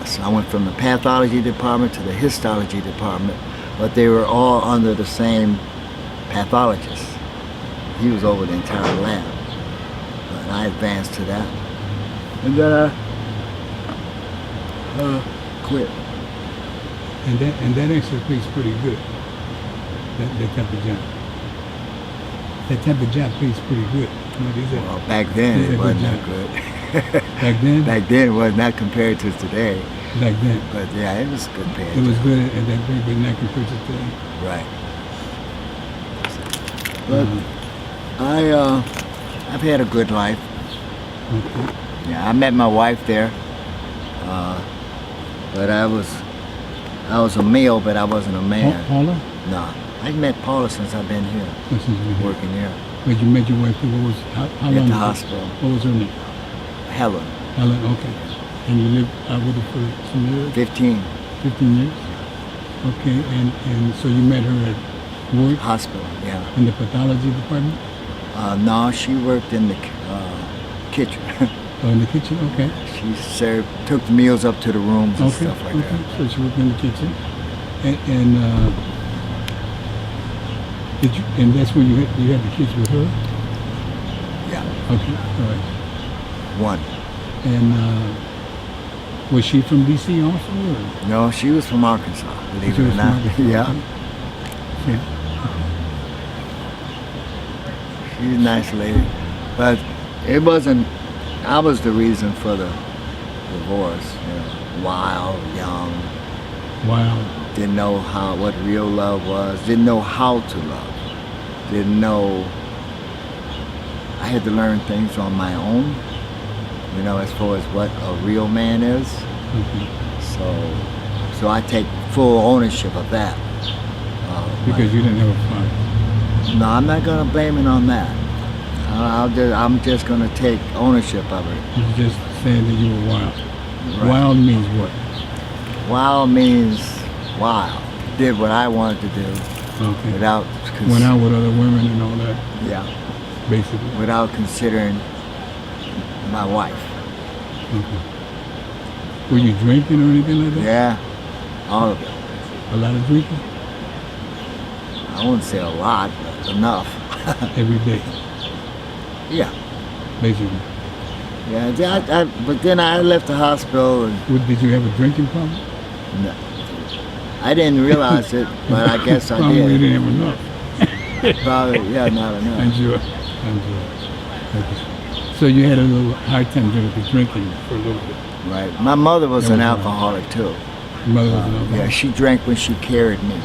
So I went from the pathology department to the histology department, but they were all under the same pathologist. He was over the entire lab. But I advanced to that. And then I quit. And that actually pays pretty good. that type of job? That type of job pays pretty good. What is that? Well, back then Is that it good wasn't job? that good. Back then? Back then it was not compared to today. Back then. But yeah, it was good pay. It was good at that point, but not compared to today. Right. But I've had a good life. Okay. Yeah, I met my wife there. But I was a male, but I wasn't a man. Paula? No, I met Paula since I've been here, Since you've been here. working here But you met your wife, what was, how at long? the was it? hospital. What was her name? Helen, Helen, okay. And you lived out with her for some years? 15, 15 years? Okay, and so you met her at work hospital. Yeah. in the pathology department? No, she worked in the kitchen. Oh, in the kitchen? Okay. She took the meals up to the rooms and Okay, stuff like okay. that. So she worked in the kitchen. And and that's when you had the kids with her? Yeah, Okay, all right. one. And was she from D.C. also? Or? No, she was from Arkansas, believe She it or was from not. Arkansas, Yeah, okay. Yeah. she's a nice lady. But it wasn't, I was the reason for the divorce. You know, wild, young, Wow. didn't know what real love was, didn't know how to love, didn't know. I had to learn things on my own, you know, as far as what a real man is. Okay. So I take full ownership of that. Because you didn't have a father. No, I'm not gonna blame it on that. I'm just gonna take ownership of it. You just saying that you were wild. Right. Wild means what? Wild means wild. Did what I wanted to do Okay. without, Went out with other women and all that, yeah, basically. without considering my wife. Okay. Were you drinking or anything like that? Yeah, all of it. A lot of drinking? I wouldn't say a lot, but enough. Every day, Yeah, basically. yeah. But then I left the hospital and Did you have a drinking problem? no, I didn't realize it, but I guess I Probably you did. didn't have enough. Probably, yeah, not I'm enough. sure. I'm sure. Okay. So you had a little hard time drinking for a little bit. Right. My mother was That an was alcoholic too. Your mother was an alcoholic. Yeah, she drank when she carried me.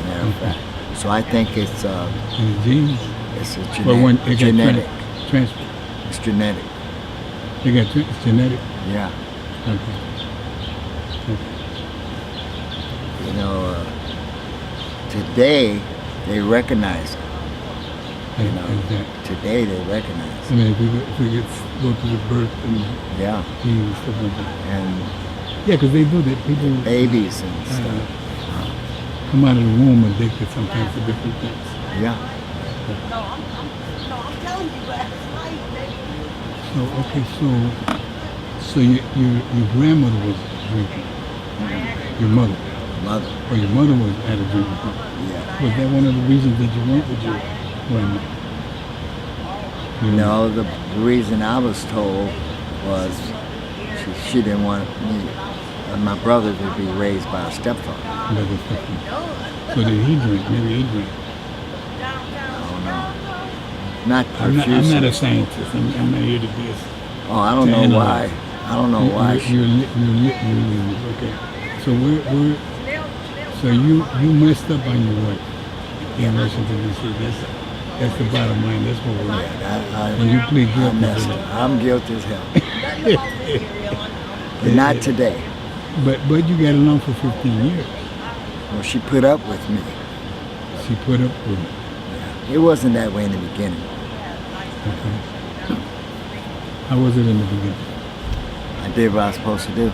Matter of fact. So I think it's In the genes? a But when it got genetic. transferred, It's genetic. it's genetic? Yeah. Okay. You know, today they recognize it. You know, Exactly. today they recognize I it. mean, if we could go through the birth and Yeah. genes and stuff like that. And Yeah, because they do that. People babies and stuff. come out of the womb addicted sometimes to different things. Yeah. I'm telling you, but it's life, baby. So okay, so your grandmother was drinking. Your mother, Mother. or your mother was at a drinking problem. Yeah. Was that one of the reasons that you went with your grandma? No, the reason I was told was she didn't want me and my brother to be raised by a stepfather. That was different. So did he drink? Maybe he drank. I don't know. Not I'm not a profusely. scientist. I'm not here to be a. Oh, I don't to know analyze. why. I don't know why. Okay. So so you messed up on your wife in Washington D.C. That's the bottom line. That's what we're at. And you plead I guilty to messed that. up. I'm guilty as hell. But not today. But you got along for 15 years. Well, she put up with me. She put up with it. It wasn't that way in the beginning. Okay. How was it in the beginning? I did what I was supposed to do.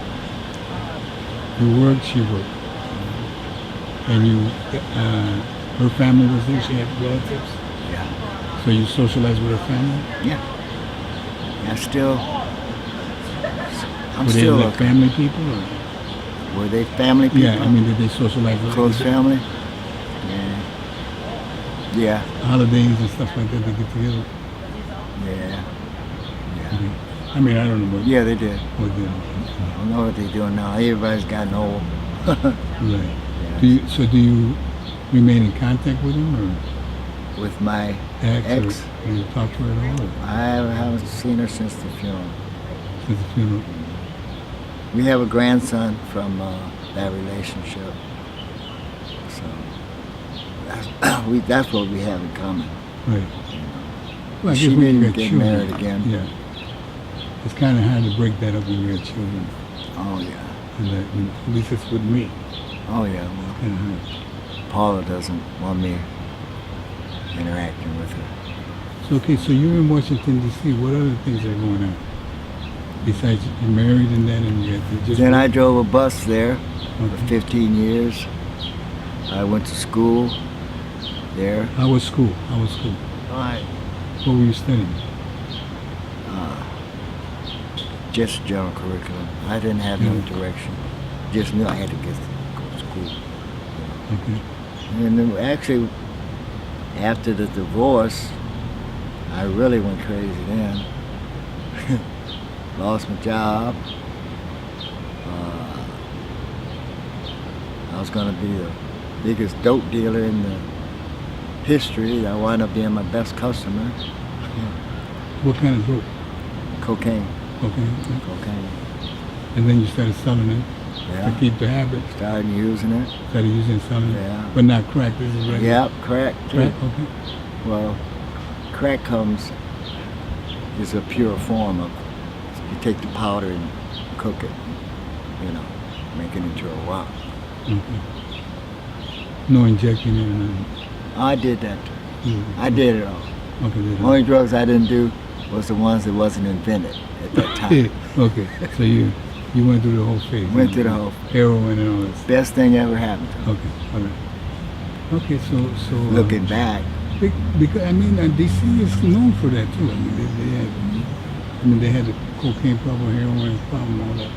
You worked, she worked. And her family was there, she had relatives. Yeah. So you socialized with her family? Yeah. Yeah, I'm Were they still like looking. family people? Or? Were they family people? Yeah, I mean, did they socialize with Close family? Yeah. Yeah. holidays and stuff like that? They get together. Yeah. Yeah. Okay. I mean, I don't know what. Yeah, they did. What they, I don't know what they're doing now. Everybody's gotten old. right. Yeah. Do remain in contact with him, or With my ex? ex, Or you talk to her at all, or I haven't seen her since the funeral. since the funeral? We have a grandson from that relationship. So that's what we have in common. Right. Well, I She guess when you didn't got get children, married again. Yeah. It's kind of hard to break that up when you got children. Oh yeah. And at least it's with me. Oh yeah. Well, Kind of hard. Paula doesn't want me interacting with her. So, okay, so you're in Washington, D.C. What other things are going on? Besides you're married and that, and you just... Then I drove a bus there for Okay. 15 years. I went to school there. How was school? How was school? What were you studying? Just general curriculum. I didn't have no direction. Just knew I had to go to school. Okay. And then actually, after the divorce, I really went crazy then. Lost my job. I was going to be the biggest dope dealer in the history. I wound up being my best customer. What kind of dope? Cocaine. Okay. Cocaine. And then you started selling it Yeah. to keep the habit. Started using it. Started using and selling Yeah. it. But not crack. This is regular. Yep, crack too. Crack. Okay. Well, crack is a pure form of, you take the powder and cook it, make it into a rock. Okay. No injecting it or nothing. I did that too. Mhm. I did it all. Okay. Did Only drugs I didn't do was the ones that wasn't invented at that time. Okay. So you went through the whole phase. Went through the whole. Heroin and all that. Best thing ever happened to me. Okay. All right. Okay. So. Looking back, Because I mean, DC is known for that too. I mean, they had the cocaine problem, heroin problem, all that.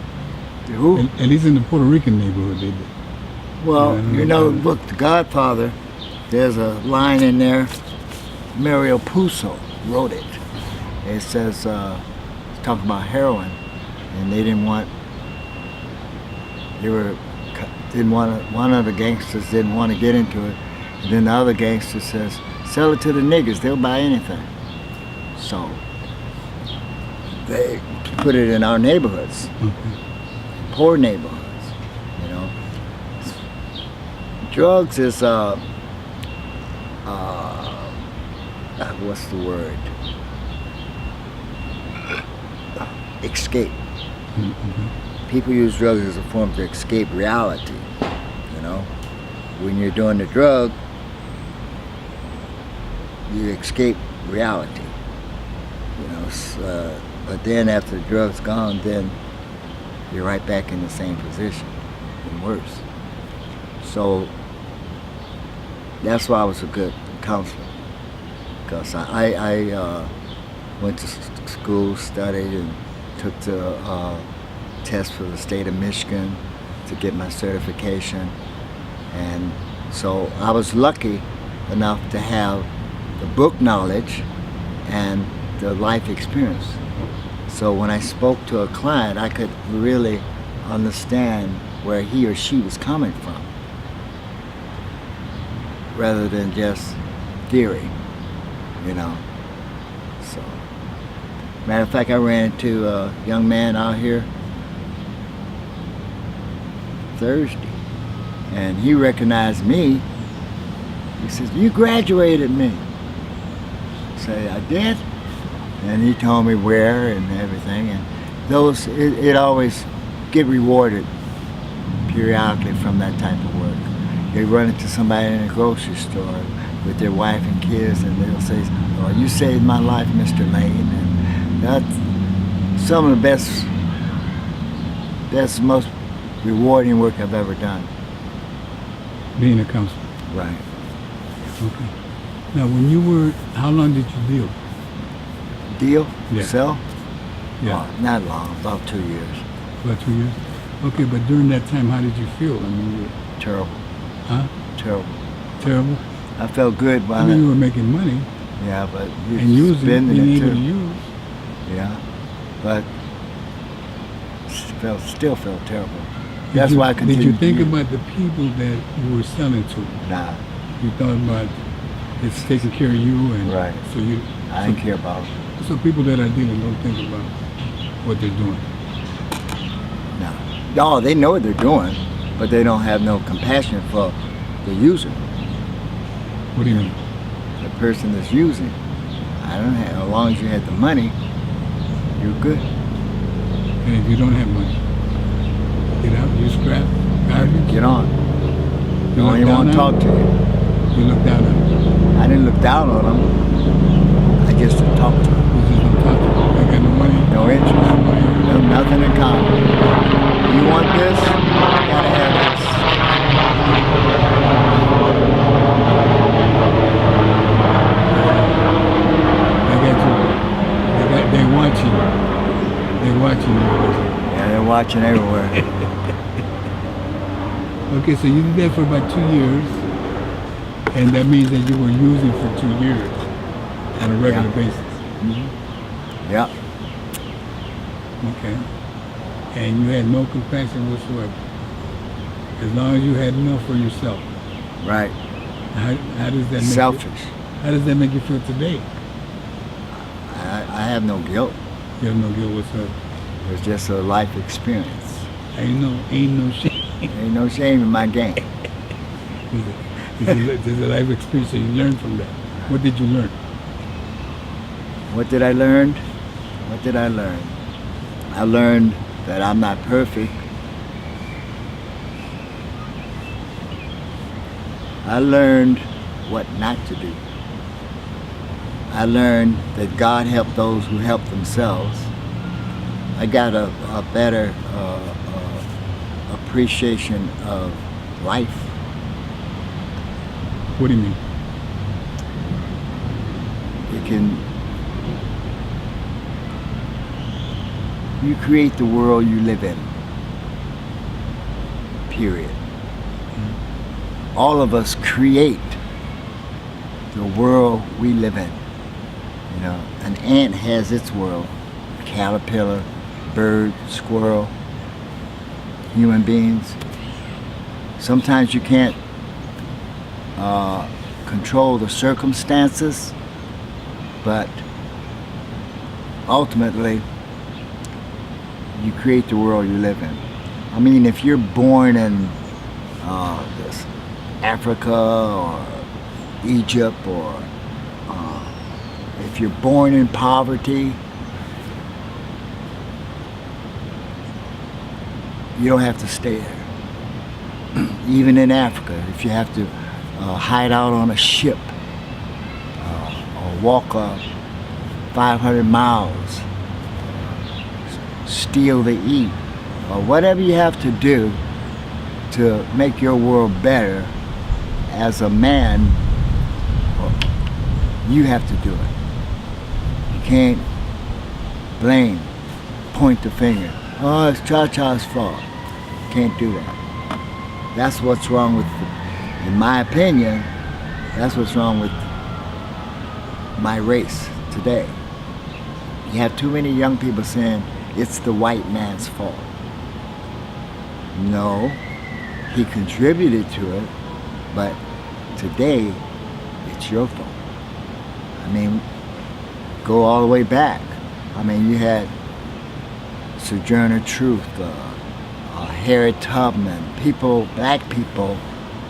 who? At least in the Puerto Rican neighborhood, they did. Well, Yeah, look, The Godfather, there's a line in there, Mario Puzo wrote it. It says, it's talking about heroin, and one of the gangsters didn't want to get into it, and then the other gangster says, sell it to the niggas, they'll buy anything. So, they put it in our neighborhoods, Okay. poor neighborhoods, Drugs is, what's the word? Escape. Mm-hmm. People use drugs as a form to escape reality, When you're doing the drug, you escape reality, but then after the drug's gone, then you're right back in the same position, and worse. So that's why I was a good counselor, because I went to school, studied, and took the test for the state of Michigan to get my certification. And so I was lucky enough to have the book knowledge and the life experience. So when I spoke to a client, I could really understand where he or she was coming from, rather than just theory, So, matter of fact, I ran into a young man out here Thursday, and he recognized me. He says, "You graduated me." I say, "I did," and he told me where and everything. And it always get rewarded periodically from that type of work. They run into somebody in a grocery store with their wife and kids, and they'll say, "Oh, you saved my life, Mr. Lane." And that's some of the best. That's the most rewarding work I've ever done. Being a counselor. Right. Okay. Now, when you were, how long did you deal? Deal? Yeah. Sell? Yeah. Oh, not long, about 2 years. About 2 years. Okay, but during that time, how did you feel? I mean, Terrible. huh? Terrible. Terrible. I felt good I by mean, you it. were making money Yeah, but you and using it, spending being it able too. to use. Yeah, but still felt terrible. That's why I continued. Did you think to use. about the people that you were selling to? Nah, You thought about it's taking care of you, and Right. so you. I didn't care about it. So people that are dealing don't think about what they're doing. No. No, they know what they're doing, but they don't have no compassion for the user, What do you mean? the person that's using. I don't have, as long as you had the money, you're good. And if you don't have money, get out, you scrap, garbage. Get on. You Don't look even down want to on talk to you. them? You look down on them. I didn't look down on them. I just didn't talk to them. You just don't talk to them. They got no money. No interest. No money. No, nothing in common. You want this? You gotta have this. They got you. They watching you. They watching you. Yeah, they're watching everywhere. Okay, so you did that for about 2 years, and that means that you were using for 2 years on a regular Yeah. basis. Yeah. Okay. And you had no compassion whatsoever. As long as you had enough for yourself. Right. How does that make Selfish. You, how does that make you feel today? I have no guilt. You have no guilt whatsoever. It's just a life experience. Ain't no shame. Ain't no shame in my game. It's a life experience, so you learn from that. What did you learn? What did I learn? What did I learn? I learned that I'm not perfect. I learned what not to do. I learned that God helped those who help themselves. I got a better appreciation of life. What do you mean? You create the world you live in. Period. All of us create the world we live in. You know, an ant has its world, a caterpillar, bird, squirrel, human beings. Sometimes you can't control the circumstances, but ultimately you create the world you live in. I mean, if you're born in this Africa or Egypt, or if you're born in poverty, you don't have to stay there. Even in Africa, if you have to hide out on a ship or walk 500 miles, steal to eat, or whatever you have to do to make your world better, as a man, you have to do it. You can't blame, point the finger. Oh, it's Cha-Cha's fault. Can't do that. That's what's wrong with, in my opinion, that's what's wrong with my race today. You have too many young people saying it's the white man's fault. No, he contributed to it, but today it's your fault. I mean, go all the way back. I mean, you had Sojourner Truth, Harriet Tubman, people, black people,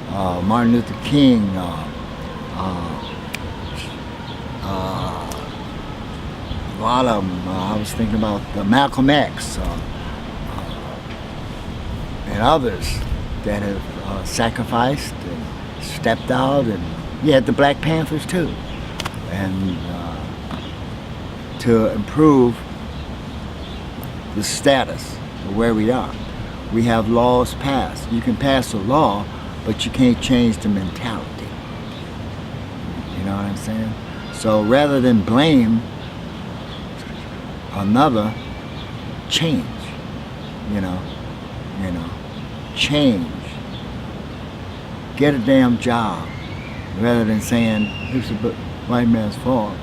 Martin Luther King, a lot of them. I was thinking about Malcolm X and others that have sacrificed and stepped out, and you had the Black Panthers too, and to improve the status of where we are. We have laws passed. You can pass a law, but you can't change the mentality. You know what I'm saying? So rather than blame another, change. You know, change. Get a damn job, rather than saying it's the white man's fault.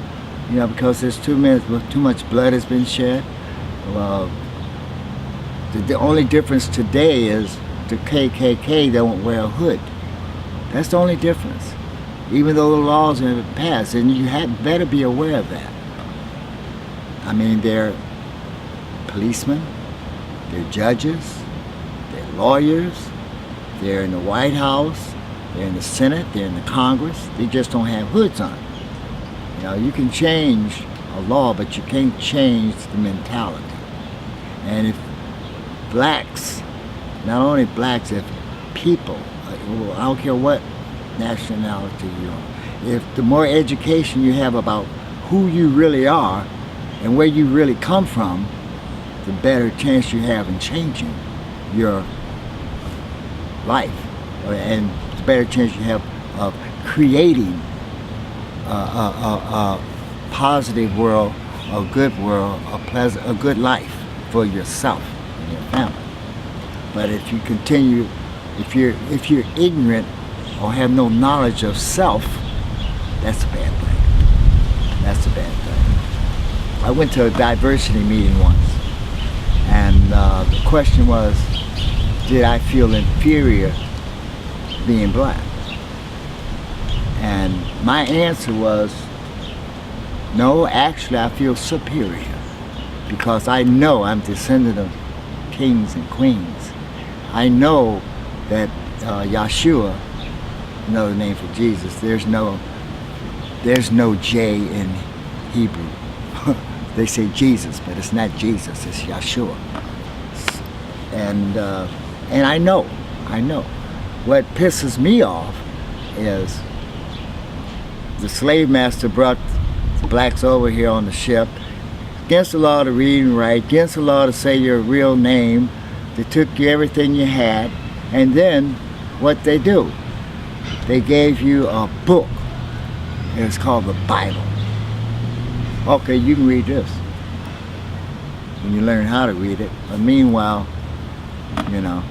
You know, because there's too much blood has been shed. The only difference today is the KKK don't wear a hood. That's the only difference. even though the laws have passed, and you better be aware of that. I mean, they're policemen, they're judges, they're lawyers, they're in the White House, they're in the Senate, they're in the Congress. They just don't have hoods on. You know, you can change a law, but you can't change the mentality. And if blacks, not only blacks, if people, I don't care what nationality you are, if the more education you have about who you really are and where you really come from, the better chance you have in changing your life, and the better chance you have of creating a positive world, a good world, a good life for yourself and your family. But if you continue, if you're ignorant or have no knowledge of self, that's a bad thing. That's a bad thing. I went to a diversity meeting once, and the question was, did I feel inferior being black? And my answer was, no, actually I feel superior, because I know I'm descendant of kings and queens. I know that Yeshua, another name for Jesus, there's no J in Hebrew. They say Jesus, but it's not Jesus, it's Yeshua. And I know. What pisses me off is the slave master brought the blacks over here on the ship, against the law to read and write, against the law to say your real name. They took you everything you had, and then what they do? They gave you a book, and it's called the Bible. Okay, you can read this when you learn how to read it. But meanwhile, you know,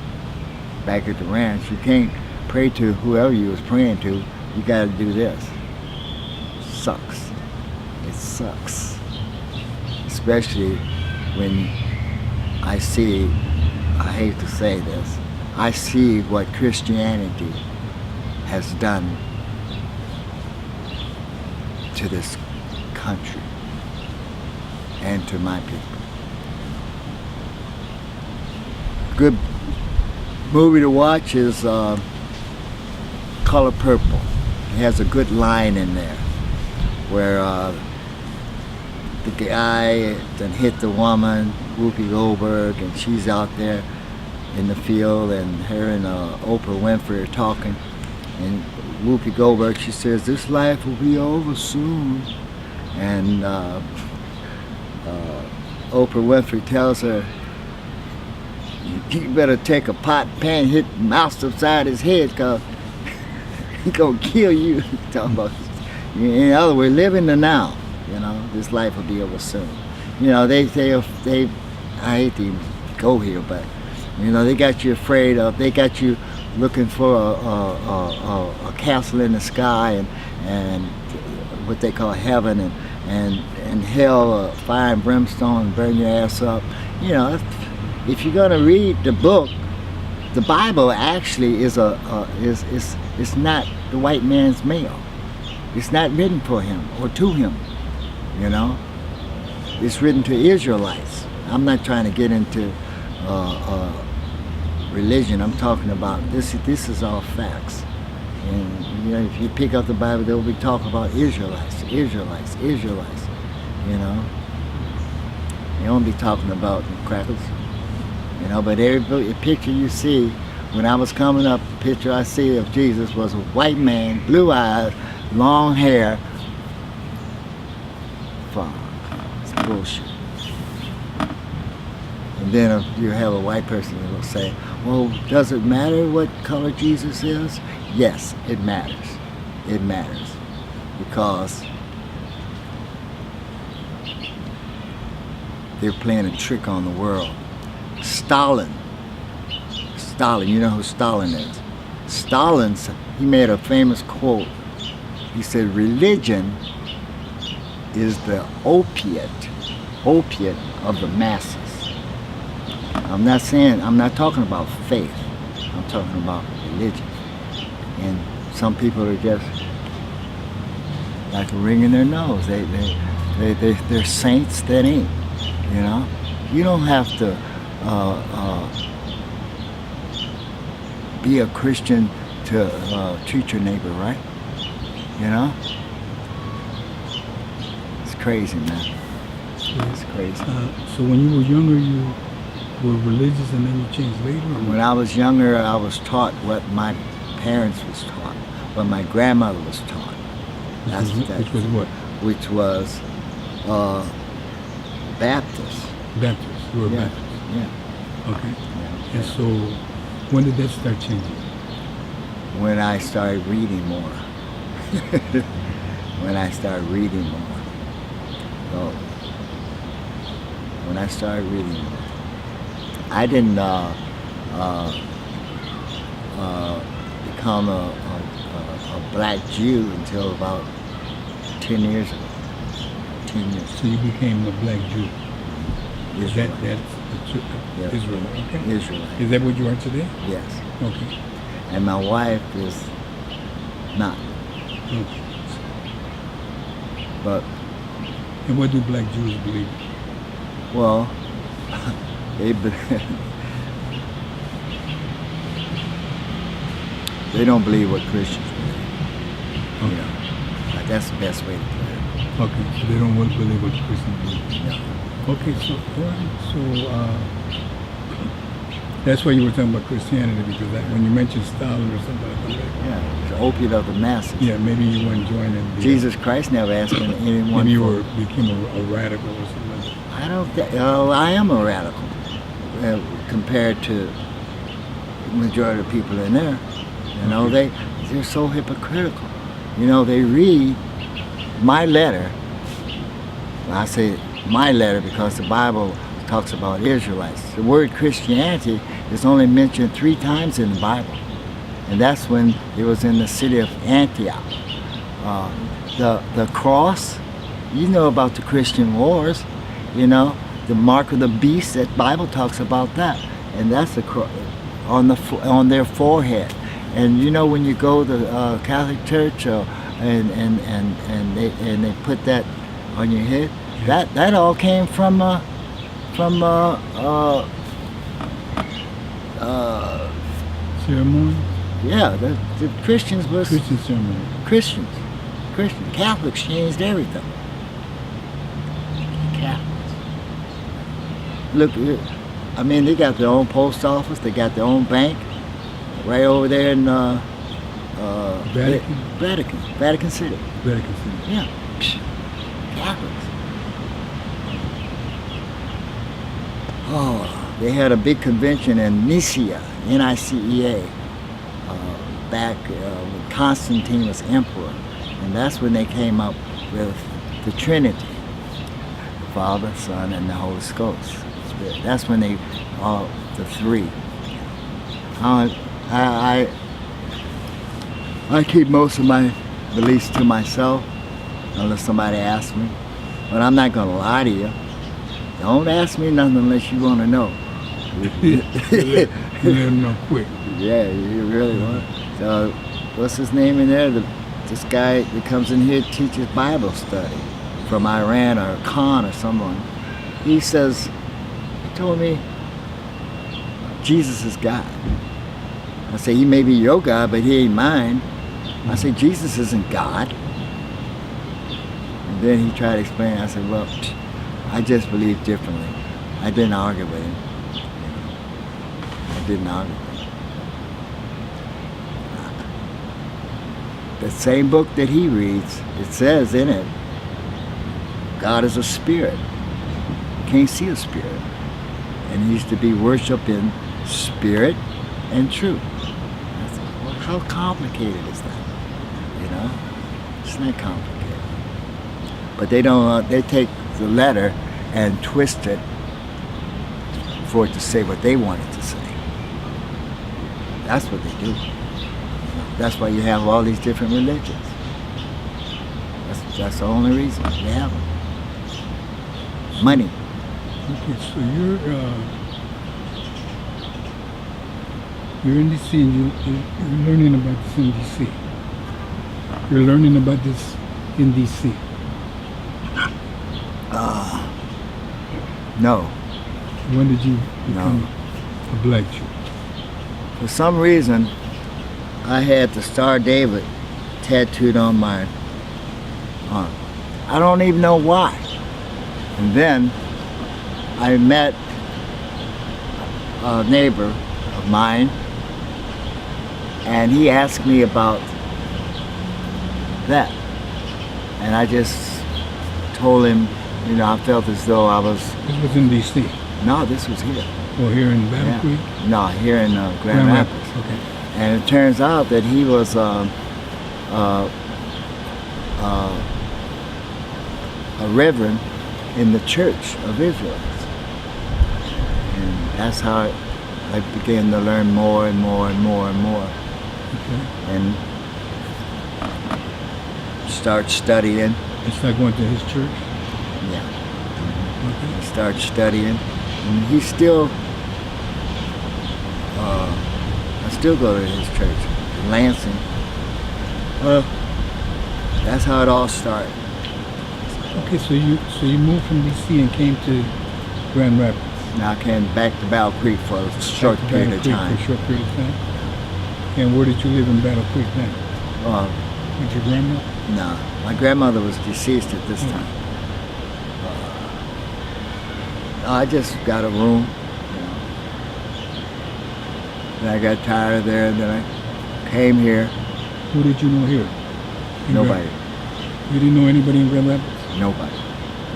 back at the ranch, you can't pray to whoever you was praying to. You got to do this. Sucks. It sucks. Especially when I see, I hate to say this, I see what Christianity has done to this country and to my people. Good movie to watch is Color Purple. It has a good line in there where the guy then hit the woman, Whoopi Goldberg, and she's out there in the field, and her and Oprah Winfrey are talking, and Whoopi Goldberg, she says, "This life will be over soon," and Oprah Winfrey tells her, "You better take a pot and pan, hit the mouse upside his head, cause he gonna kill you." Talking about, in other words, live in the now. You know, this life will be over soon. You know, they I hate to even go here, but you know, they got you afraid of. They got you looking for a castle in the sky, and what they call heaven, and hell, fire and brimstone, and burn your ass up. You know, if you're gonna read the book, the Bible actually is it's not the white man's mail. It's not written for him or to him. You know, it's written to Israelites. I'm not trying to get into religion. I'm talking about this. This is all facts. And you know, if you pick up the Bible, they'll be talking about Israelites. You know, they won't be talking about crackers. You know, but every picture you see, when I was coming up, the picture I see of Jesus was a white man, blue eyes, long hair. Fuck, it's bullshit. And then you have a white person that will say, well, does it matter what color Jesus is? Yes, it matters. It matters. Because they're playing a trick on the world. Stalin, you know who Stalin is? He made a famous quote. He said, religion is the opiate of the masses. I'm not talking about faith. I'm talking about religion. And some people are just like a ring in their nose. They're saints that ain't. You know, you don't have to be a Christian to treat your neighbor right. You know, it's crazy, man. It's crazy. So when you were younger, you were religious, and then you changed later. Or When I was younger, I was taught what my parents was taught, what my grandmother was taught. which was what? Which was Baptist. Baptist. You were Yeah. Baptist. Yeah. Okay. Yeah. And so, when did that start changing? When I started reading more. When I started reading more. So, when I started reading more. I didn't become a black Jew until about 10 years ago. 10 years. So you became a black Jew. Is that Israelite. Yeah. Israel? Okay. Israelite. Is that what you are today? Yes. Okay. And my wife is not. Okay. But, And what do black Jews believe? well, they they don't believe what Christians believe. You Okay. know, like that's the best way to put it. Okay. So they don't want to believe what the Christians believe. Yeah. Okay. So that's why you were talking about Christianity, because when you mentioned Stalin or something like that. Yeah, it's the opiate of the masses. Yeah. Maybe you weren't joining. Jesus Christ never asked anyone. Maybe you for- became a radical or something like that. I don't think. I am a radical compared to the majority of people in there. You know, Okay. they're so hypocritical. You know, they read my letter. I say my letter because the Bible talks about Israelites. The word Christianity is only mentioned 3 times in the Bible, and that's when it was in the city of Antioch. The cross, you know about the Christian wars. You know, the mark of the beast. That Bible talks about that, and that's the on their forehead. And you know, when you go to Catholic Church, and they put that on your head, that all came from Ceremony? yeah, the Christians was Christian ceremony. Christians. Catholics changed everything. Catholics. Look, I mean, they got their own post office. They got their own bank, right over there in Vatican? Vatican City. Vatican City. Yeah, Psh, Catholics. Oh, they had a big convention in Nicaea, Nicea, back when Constantine was emperor, and that's when they came up with the Trinity, the Father, Son, and the Holy Ghost. Spirit. That's when they all the 3. I keep most of my beliefs to myself unless somebody asks me, but I'm not gonna lie to you. Don't ask me nothing unless you want to know. You let them know quick. Yeah, you really want. So, what's his name in there? This guy that comes in here teaches Bible study from Iran or Khan or someone. He says, he told me, Jesus is God. I say, he may be your God, but he ain't mine. I say, Jesus isn't God. And then he tried to explain. I said, well, I just believe differently. I didn't argue with him. I didn't argue with him. The same book that he reads, it says in it, God is a spirit. Can't see a spirit. And he's to be worshipped in spirit and truth. I said, well, how complicated is that? You know? It's not complicated. But they don't, they take the letter and twist it for it to say what they want it to say. That's what they do. That's why you have all these different religions. That's the only reason you have them. Money. Okay, so you're in DC and you're learning about this in DC. You're learning about this in D.C.? No. When did you become a black Jew? For some reason, I had the Star David tattooed on my arm. I don't even know why. And then I met a neighbor of mine, and he asked me about that. And I just told him, you know, I felt as though I was... This was in D.C.? No, this was here. Or here in Battle Creek? No, here in Grand Rapids. Okay. And it turns out that he was a reverend in the Church of Israelites. And that's how I began to learn more and more and more and more. Okay. And start studying. It's like going to his church? Yeah. Okay. Start studying. And he still, I still go to his church in Lansing. That's how it all started. Okay, so you moved from D.C. and came to Grand Rapids. Now I came back to Battle Creek for a short period of time. For a short period of time. And where did you live in Battle Creek then? With your grandma? No, my grandmother was deceased at this time. I just got a room. You know. Then I got tired of there, and then I came here. Who did you know here? Nobody. You didn't know anybody in Grand Rapids? Nobody.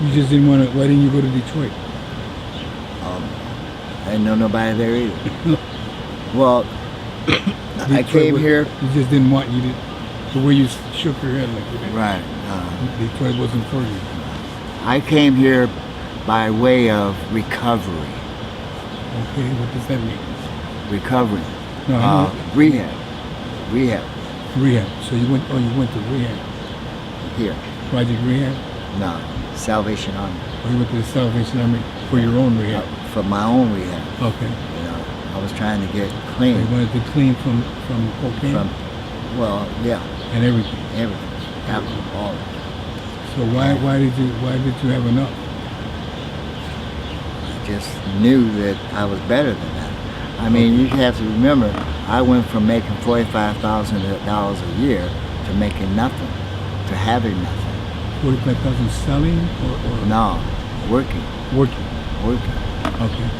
You just didn't want to. Why didn't you go to Detroit? I didn't know nobody there either. Well, I came here. You just didn't want you to. The way you shook your head like that. Right. Detroit wasn't for you. I came here by way of recovery. Okay, what does that mean? Recovery. No, I know. Rehab. Rehab. Rehab. So you went. Oh, you went to rehab. Here. Project Rehab. No. Salvation Army. Or you went to the Salvation Army for your own rehab. For my own rehab. Okay. You know, I was trying to get So clean. you wanted to clean from cocaine. Well, yeah, And everything. everything, alcohol, all of it. So why did you have enough? I just knew that I was better than that. I mean, you have to remember, I went from making $45,000 a year to making nothing, to having nothing. 45,000 selling or No, working. working? Okay.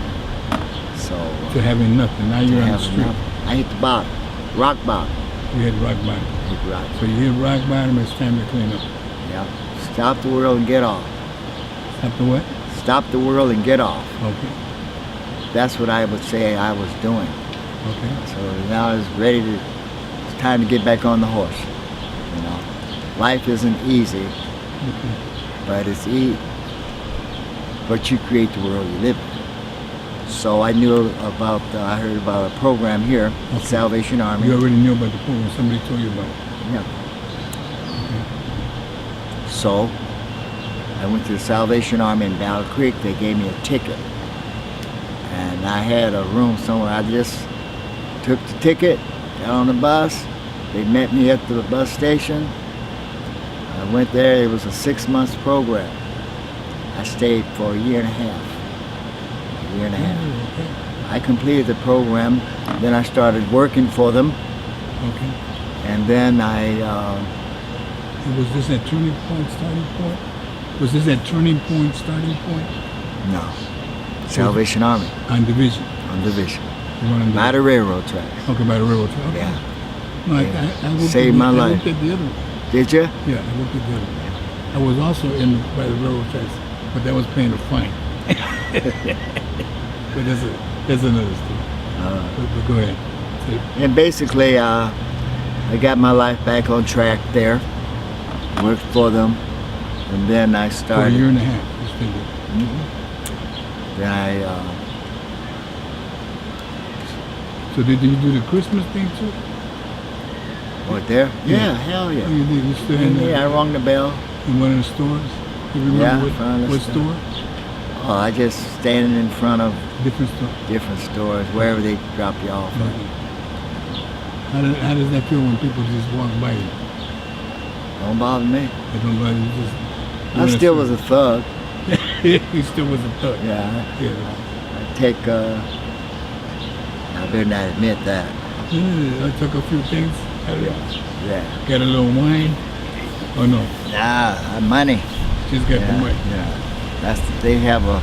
So To having nothing. Now to you're on the have street. nothing. I hit the bottom, rock bottom. You hit rock bottom. Hit rock. So you hit rock bottom. It's time to clean up. Yeah. Stop the world and get off. After what? Stop the world and get off. Okay. That's what I would say I was doing. Okay. So now it's ready to, it's time to get back on the horse. You know, life isn't easy, Okay. but it's but you create the world you live in. So I knew about, I heard about a program here, Okay. Salvation Army. You already knew about the program. Somebody told you about it. Yeah. Okay. So I went to the Salvation Army in Battle Creek. They gave me a ticket. And I had a room somewhere. I just took the ticket, got on the bus. They met me at the bus station. I went there. It was a 6-month program. I stayed for a year and a half. A year and a half. Oh, okay. I completed the program. Then I started working for them. Okay. And then And was this that turning point, starting point? Was this that turning point, starting point? no, Salvation Army On division. on division. You went on By the railroad tracks. Okay, by the railroad track. Okay. Yeah. No, I looked Saved at, my I life. looked at the other one. Did you? Yeah, I looked at the other one. I was also by the railroad tracks, but that was paying a fine. But that's another story. But go ahead. And basically, I got my life back on track there. Worked for them, and then I For a started. year and a half, you stayed there. Then So did you do the Christmas thing too? went there. Yeah. Yeah, hell Oh, yeah. you did. You stood in, Yeah, I rang the bell. in one of the stores. You remember Yeah, front of the what store? Oh, I just standing in front of Different store. different stores, wherever they drop you off. How does that feel when people just walk by you? Don't bother me. It don't bother you. Just I still was a thug. You still was a thug. Yeah. Yeah. I take. I better not admit that. Yeah, I took a few things. Yeah. Got a little wine. Oh no, Nah, money. just got the money. Yeah. They have a.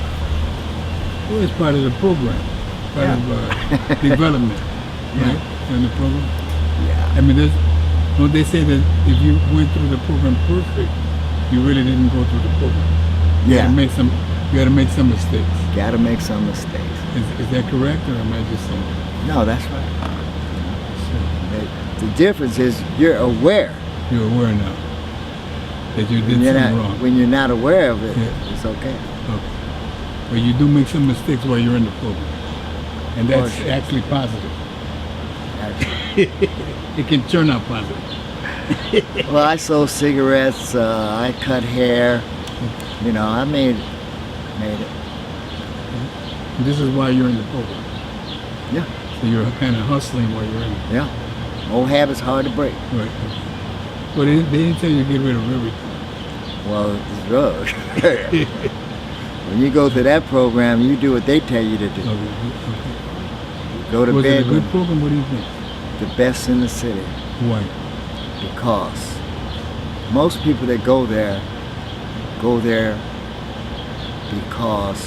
Well, it's part of the program, part of development, right? In the program. Yeah. I mean, don't they say that if you went through the program perfect, you really didn't go through the program? You Yeah. gotta make some mistakes. Got to make some mistakes. Is that correct, or am I just saying that? No, that's right. The difference is you're aware. You're aware now that you did When you're something not, wrong. when you're not aware of it, Yeah. it's okay. Okay. But you do make some mistakes while you're in the program, and that's course. actually positive. Actually. It can turn out positive. Well, I sold cigarettes. I cut hair. You know, I made it. And this is why you're in the program. Yeah. So you're kind of hustling while you're in it. Yeah. Old habits hard to break. Right. But they didn't tell you to get rid of everything. Well, it's drugs. When you go through that program, you do what they tell you to do. Okay. Go to Was bed it a good with program? What do you think? the best in the city. Why? Because most people that go there because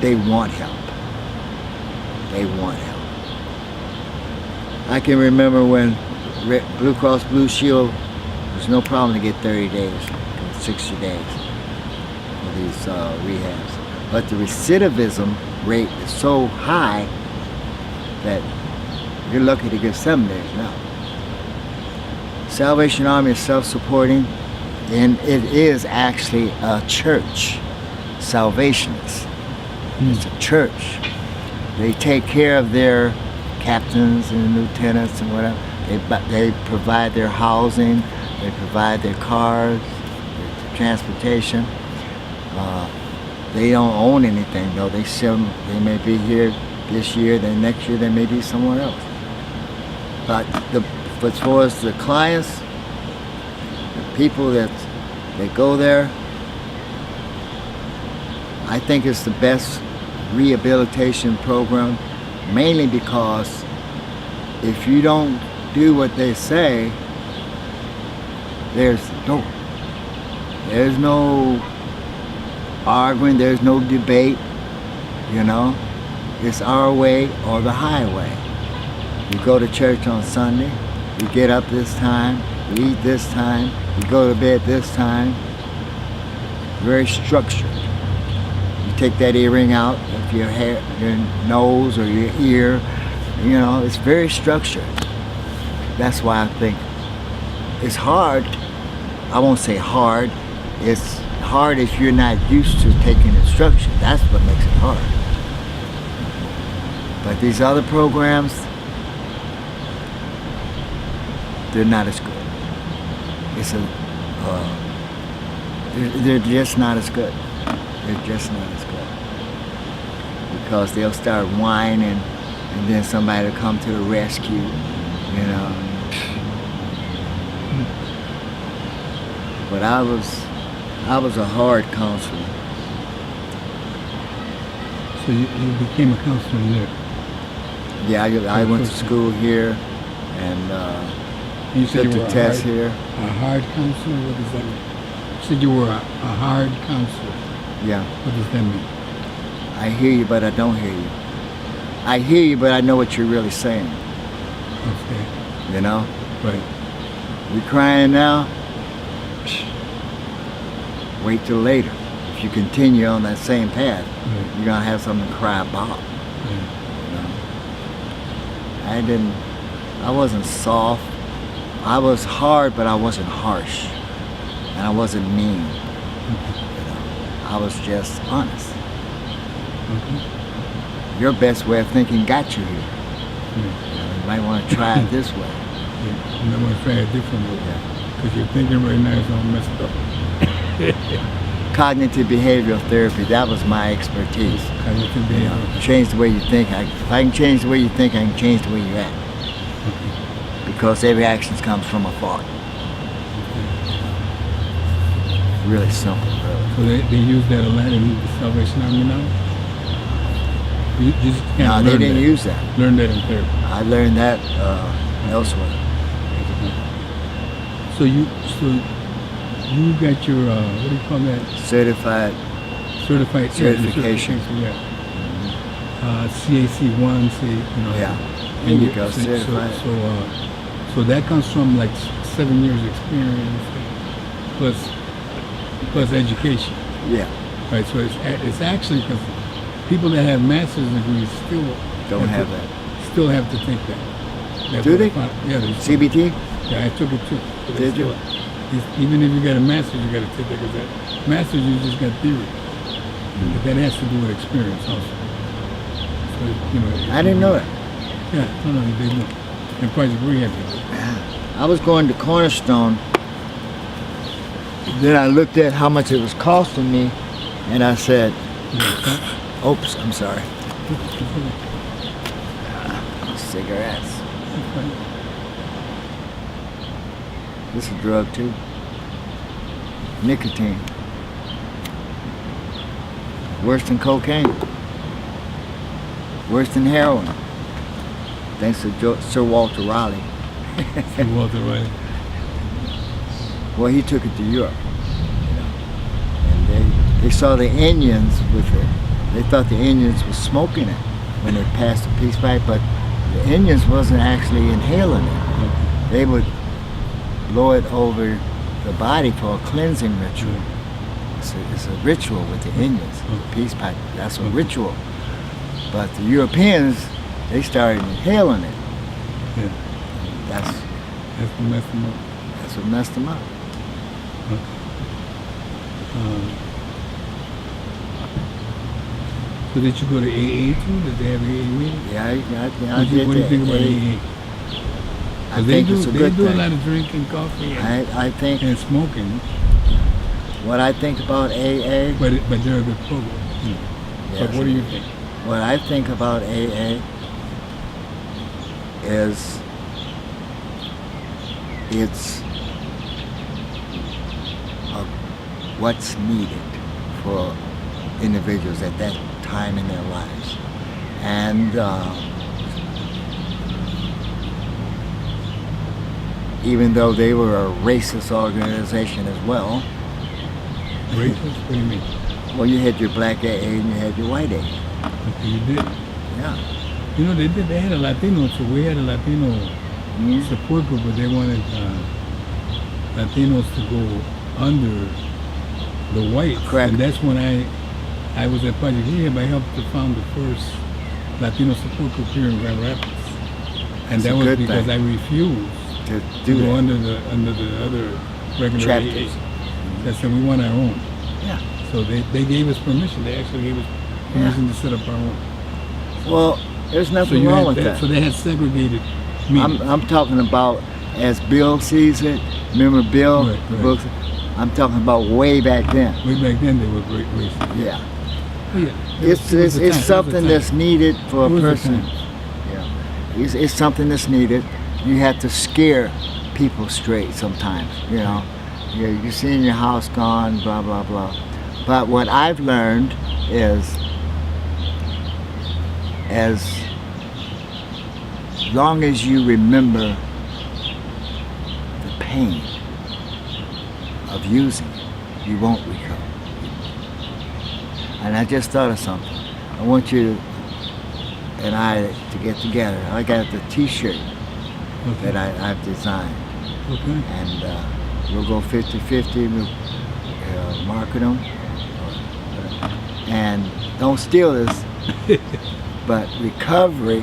they want help. They want help. I can remember when Blue Cross Blue Shield, there's no problem to get 30 days, 60 days for these rehabs. But the recidivism rate is so high that you're lucky to get 7 days now. Salvation Army is self-supporting, and it is actually a church. Salvationists. It's a church. They take care of their captains and lieutenants and whatever. They provide their housing. They provide their cars, their transportation. They don't own anything though. They may be here this year, then next year they may be somewhere else. But as far as the clients, the people that go there, I think it's the best rehabilitation program, mainly because if you don't do what they say, there's no arguing, there's no debate, you know. It's our way or the highway. You go to church on Sunday, you get up this time, you eat this time, you go to bed this time. Very structured. You take that earring out of your hair, your nose or your ear, you know, it's very structured. That's why I think it's hard. I won't say hard. It's hard if you're not used to taking instruction. That's what makes it hard. But these other programs, they're not as good. They're just not as good. They're just not as good. Because they'll start whining and then somebody will come to the rescue, you know. But I was a hard counselor. So you became a counselor there. Yeah, I went to school here and You said took you were the test here. a hard counselor? What does that mean? You said you were a hard counselor. Yeah. What does that mean? I hear you, but I don't hear you. I hear you, but I know what you're really saying. Okay. You know? Right. You crying now? Wait till later. If you continue on that same path, Right. you're gonna have something to cry about. Yeah. You know? I wasn't soft. I was hard, but I wasn't harsh. And I wasn't mean. You know? I was just honest. Okay. Your best way of thinking got you here. Yeah. You know, you might want to try it this way. Yeah. And I'm going to try it differently. Yeah. Because you're thinking right now is all messed up. Cognitive behavioral therapy, that was my expertise. Cognitive You know, behavior. change the way you think. If I can change the way you think, I can change the way you act. Okay. because every action comes from a thought. Really simple, really. So they use that a lot in the Salvation Army now? You just kind No, of they learn didn't that. use that. Learn that in therapy. I learned that elsewhere. So you got your what do you call that? Certified. Certified Certification. Yeah. CAC 1, Yeah. And There you go, certified. So that comes from like 7 years experience plus education, Yeah. right? So it's actually because people that have master's degrees Don't have that. still have to take that. That's Do what I they? found. Yeah, they CBT? Yeah, I took it too. So they Did you? even if you got a master's, you got to take that because that master's you just got theory, but that has to do with experience also. So I didn't know that. Yeah, no, they do. And Project Rehab. I was going to Cornerstone. Then I looked at how much it was costing me, and I said, "Oops, I'm sorry." Cigarettes. This is a drug too. Nicotine. Worse than cocaine. Worse than heroin. Thanks to Sir Walter Raleigh. Walter Riley. Well, he took it to Europe. And they saw the Indians with it. They thought the Indians were smoking it when they passed the peace pipe, but the Indians wasn't actually inhaling it. They would blow it over the body for a cleansing ritual. It's a ritual with the Indians, the peace pipe. That's a ritual. But the Europeans, they started inhaling it. Yeah. That's That's what messed them up. that's what messed them up. So did you go to AA too? Did they have AA meetings? Yeah, I What do did you that. think about AA? I They think do, it's a they good do thing. a lot of drinking coffee I think and smoking, what I think about AA. but they're a good program. Yes, But what do you think? What I think about AA is it's what's needed for individuals at that time in their lives. And even though they were a racist organization as well, Racist? What do you mean? well, you had your black AA and you had your white AA. Okay, you did. Yeah. They had a Latino, so we had a Latino Mhm. support group, but they wanted Latinos to go under the whites. Correct. And that's when I was at Project Rehab. I helped to found the first Latino support group here in Grand Rapids. And That's a that was good because thing. I refused To to do go that. under the other regular Chapters. AA. They said we want our own. Yeah. So they gave us permission. They actually gave us permission to set up our own. Well, there's So nothing you wrong had with that. that. So they had segregated meetings. I'm talking about as Bill sees it. Remember Bill, Right, the right. books? I'm talking about way back then. Way back then they were great racist. Yeah. Oh, yeah. It's something that's needed for a It was a person. time. Yeah. It's something that's needed. You have to scare people straight sometimes, you know. You're seeing your house gone, blah, blah, blah. But what I've learned is as long as you remember the pain of using it, you won't recover. And I just thought of something. I want you and I to get together. I got the t-shirt Okay. that I've designed. Okay. And we'll go 50-50, we'll market them. And don't steal this, but recovery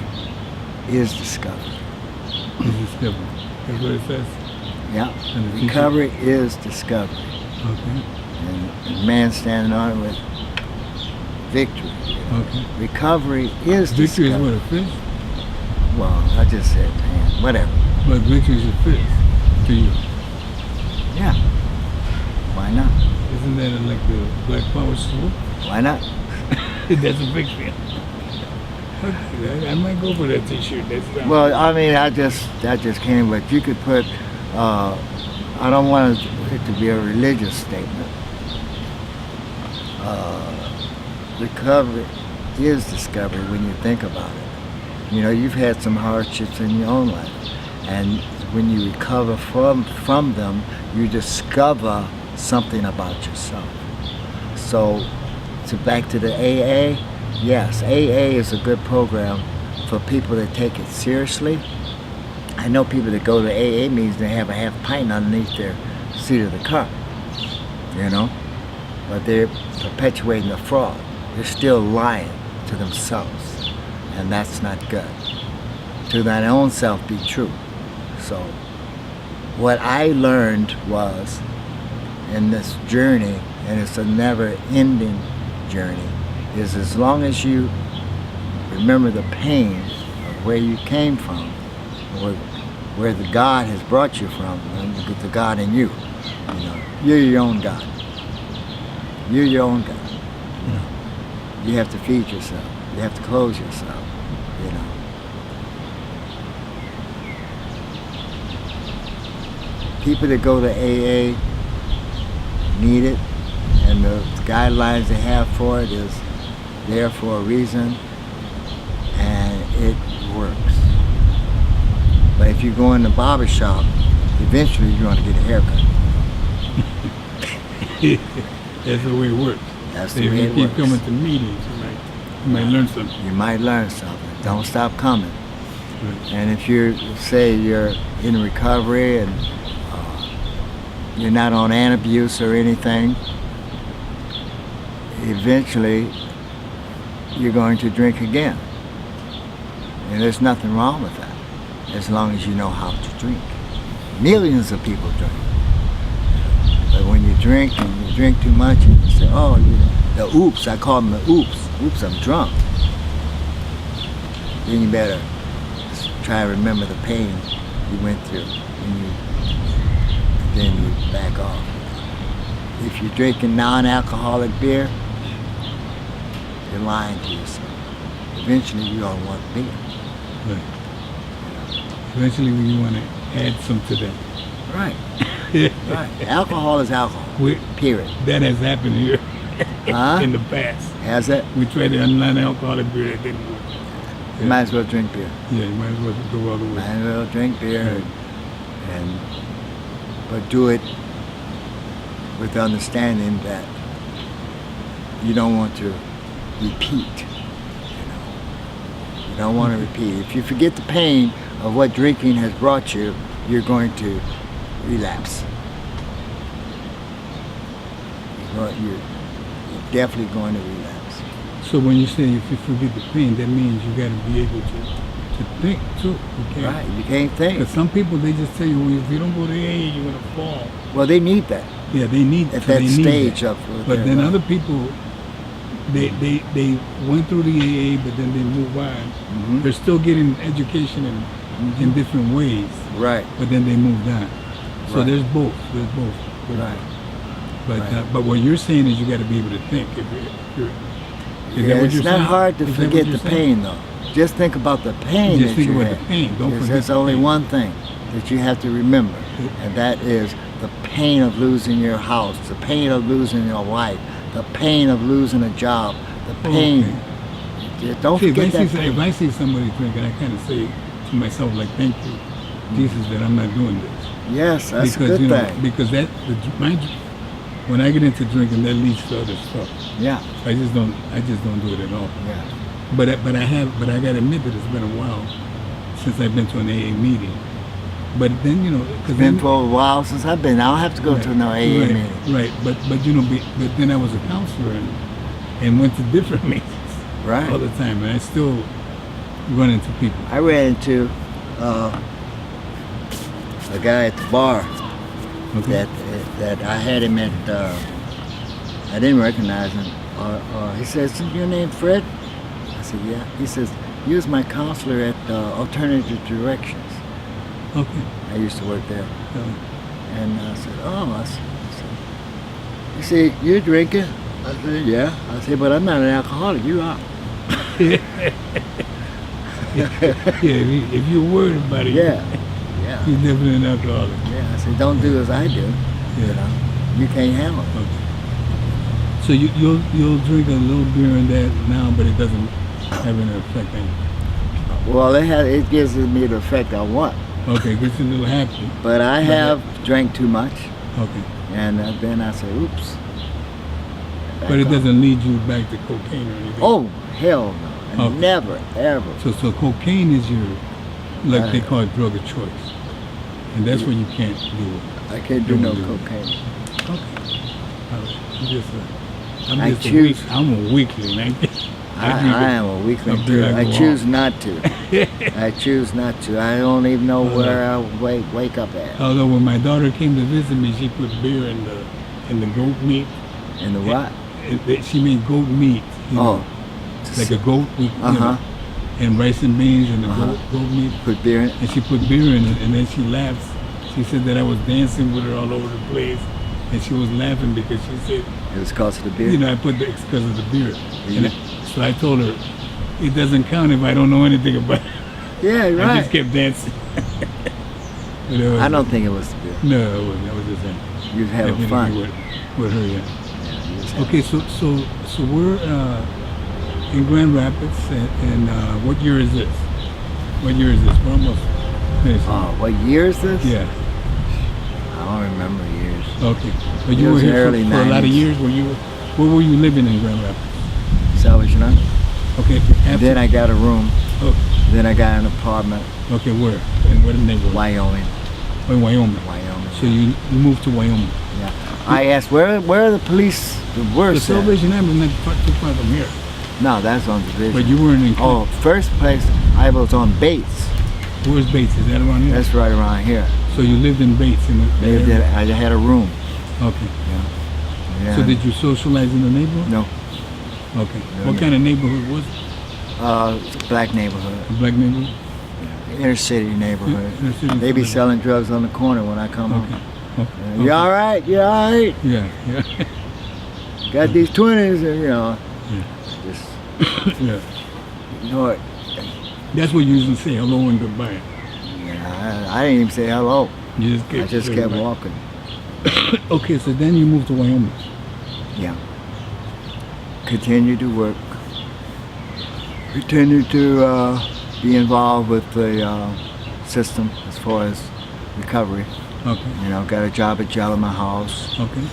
is discovery. This is different. That's what it says. Yeah, And the t-shirt. recovery is discovery. Okay. And the man standing on it with victory. Okay. Recovery is Victory is discovery. what, a fist? Well, I just said, man, whatever. But victory is a fist to you. Yeah. Why not? Isn't that like the Black Power salute? Why not? That's a victory. Okay, I might go for that T-shirt. That's Well, I mean, that just came, but you could put. I don't want it to be a religious statement. Recovery is discovery when you think about it. You know, you've had some hardships in your own life, and when you recover from them, you discover something about yourself. So back to the AA, yes, AA is a good program for people that take it seriously. I know people that go to AA meetings, they have a half pint underneath their seat of the car, you know, but they're perpetuating the fraud. They're still lying to themselves, and that's not good. To thine own self be true. So what I learned was in this journey, and it's a never-ending journey, is as long as you remember the pain of where you came from, or where the God has brought you from, and the God in you, you know, you're your own God. You're your own God. You know, you have to feed yourself. You have to clothe yourself. You know. People that go to AA need it, and the guidelines they have for it is there for a reason, and it works. But if you go in the barber shop, eventually you're going to get a haircut. That's the way it works. That's the If way you it keep works. coming to meetings, you might learn something. You might learn something. Don't stop coming. Right. And if you say you're in recovery and you're not on antabuse or anything, eventually you're going to drink again. And there's nothing wrong with that, as long as you know how to drink. Millions of people drink. But when you drink and you drink too much and you say, oh, the oops, I call them the oops. Oops, I'm drunk. Then you better try to remember the pain you went through, and then you back off. If you're drinking non-alcoholic beer, you're lying to yourself. Eventually you're going to want beer. Right. Eventually, when you want to add some to that. Right. Right. Alcohol is alcohol. Period. That has happened here Huh? in the past. Has it? We tried a non-alcoholic beer that didn't work. You might as well drink beer. Yeah, you might as well go all the way. Might as well drink beer, Right. but do it with the understanding that you don't want to repeat. You know, you don't want to repeat. If you forget the pain of what drinking has brought you, you're going to relapse. You're definitely going to relapse. So when you say if you forget the pain, that means you got to be able to think too. You can't, Right? You can't think. Because some people, they just tell you, well, if you don't go to AA, you're going to fall. Well, they need that Yeah, they need at so that they need stage that. of. But their then life. other people, they went through the AA, but then they move on. Mhm. They're still getting education in different ways, Right. but then they moved on. So Right. there's both. There's both. Right. But Right. but what you're saying is you got to be able to think. Is Yeah, that what it's you're not saying? hard to Is that what forget you're the saying? pain, though. Just think about the pain Just that think you about had. the pain. Don't Yes, forget there's the only pain. one thing that you have to remember, and that is the pain of losing your house, the pain of losing your wife, the pain of losing a job, the pain. Yeah, don't See, forget that if pain. I see somebody drinking, I kind of say to myself, like, thank you, Jesus, that I'm not doing this. Yes, that's Because, a good you know, thing. because when I get into drinking, that leads to other stuff. Yeah, I just don't do it at all. yeah. But I gotta admit that it's been a while since I've been to an AA meeting. But then, you know, It's because been for a while since I've been. I don't have to go to no AA right, meeting. Right, but you know, but then I was a counselor and went to different meetings Right. all the time, and I still run into people. I ran into a guy at the bar Okay. that I had him at. I didn't recognize him. He says, "Your name Fred?" I said, "Yeah." He says, "You was my counselor at Alternative Directions." Okay. I used to work there, Uh, and I said, "Oh," I said, "You say you're drinking?" I said, "Yeah." I said, "But I'm not an alcoholic. You are." If you're worried about it, Yeah, yeah, you're definitely an alcoholic. yeah. I said, don't do as I do. You Yeah. know, you can't handle it. Okay. So you'll drink a little beer and that now, but it doesn't have an effect on you. Well, it gives me the effect I want. Okay, gets you a little happy. But I have drank too much, Okay. and then I say, oops. But it doesn't lead you back to cocaine or anything. Oh, hell no. Okay. Never, ever. So cocaine is your, like they call it, drug of choice, and that's where you can't do it. I can't do no Don't do it. cocaine. Okay. I'm just I a choose- I'm a weakling. I am a weakling I'll be too. like I a choose not to. I choose not to. I don't even know where I wake up at. Although when my daughter came to visit me, she put beer in the goat meat. In the what? She made goat meat. You know, Oh, like a goat, you Uh-huh. know, and rice and beans and the Uh-huh. goat meat. put beer in it. And she put beer in it, and then she laughs. She said that I was dancing with her all over the place, and she was laughing because she said, It was because of the beer. you know, I put the because of the beer. Yeah. So I told her, it doesn't count if I don't know anything about it. Yeah, I right. just kept dancing. But it was- I don't think it was the beer. No, it wasn't. I was just You was having having fun. with her, yeah. Yeah, you was having Okay, so we're in Grand Rapids, and what year is this? What year is this? We're almost finished. what year is this? Yeah. I don't remember years. Okay. But It you were was here early for a lot of 90s. years. Where were you living in Grand Rapids? Salvation Army. Okay. After, Then I got a room. oh, Then I got an apartment. okay, where? In what neighborhood? Wyoming. Oh, in Wyoming. Wyoming. So you moved to Wyoming. Yeah. I asked where are the police? The The worst. at? Salvation Army is not too far from here. No, that's on division. But you weren't in. Oh, first place I was on Bates. Where's Bates? Is that around here? That's right around here. So you lived in Bates in the Lived area? at, I had a room. Okay. Yeah. So did you socialize in the neighborhood? No, Okay. No, What no. kind of neighborhood was it? it's a black neighborhood, A black neighborhood? inner city neighborhood. Inner city They be neighborhood. selling drugs on the corner when I come Okay. home. Okay. You all right? You all right? Yeah, yeah, Got these 20s, and, you know. Just yeah. ignore it. That's what you usually say, hello and goodbye. Yeah, I didn't even say hello. You just I just kept walking. Okay, so then you moved to Wyoming. Yeah. Continue to work. Continue to be involved with the system as far as recovery. Okay, You know, got a job at Jelliman House. okay.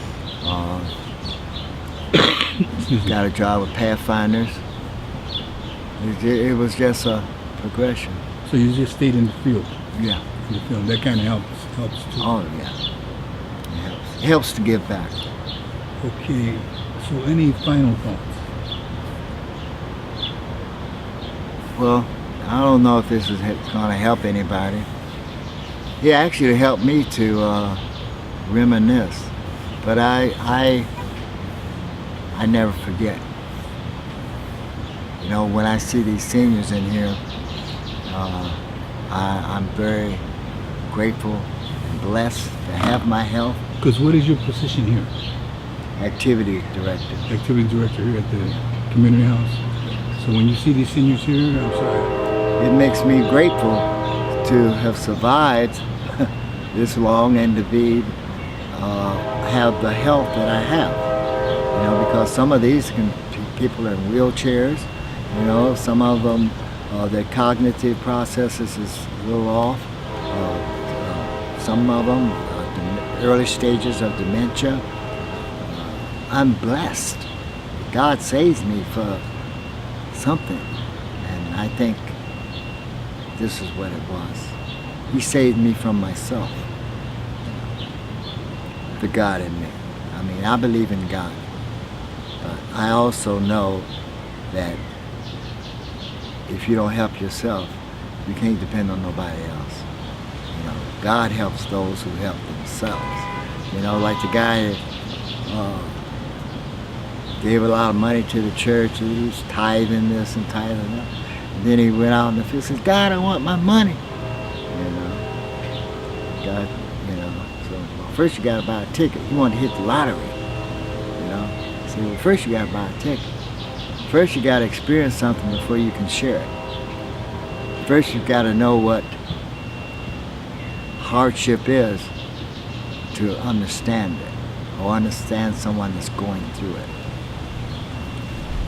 Uh, Excuse me. got a job with Pathfinders. It was just a progression. So you just stayed in the field. Yeah. In the field. That kind of helps too. Oh yeah. It helps. It helps to give back. Okay, so any final thoughts? Well, I don't know if this is going to help anybody. Yeah, actually, it helped me to reminisce. But I never forget. You know, when I see these seniors in here, I'm very grateful and blessed to have my health. Because what is your position here? Activity director. Activity director here at the community house. So when you see these seniors here, I'm sorry. It makes me grateful to have survived this long and to be have the health that I have. You know, because some of these people are in wheelchairs. You know, some of them their cognitive processes is a little off. Some of them the early stages of dementia. I'm blessed. God saves me for something, and I think this is what it was. He saved me from myself, the God in me. I mean, I believe in God, but I also know that if you don't help yourself, you can't depend on nobody else. You know, God helps those who help themselves. You know, like the guy that gave a lot of money to the church. He was tithing this and tithing that. And then he went out in the field and says, God, I want my money. You know, God, you know. So first you got to buy a ticket. You want to hit the lottery. You know. So well, first you got to buy a ticket. First you got to experience something before you can share it. first you've got to know what hardship is to understand it, or understand someone that's going through it.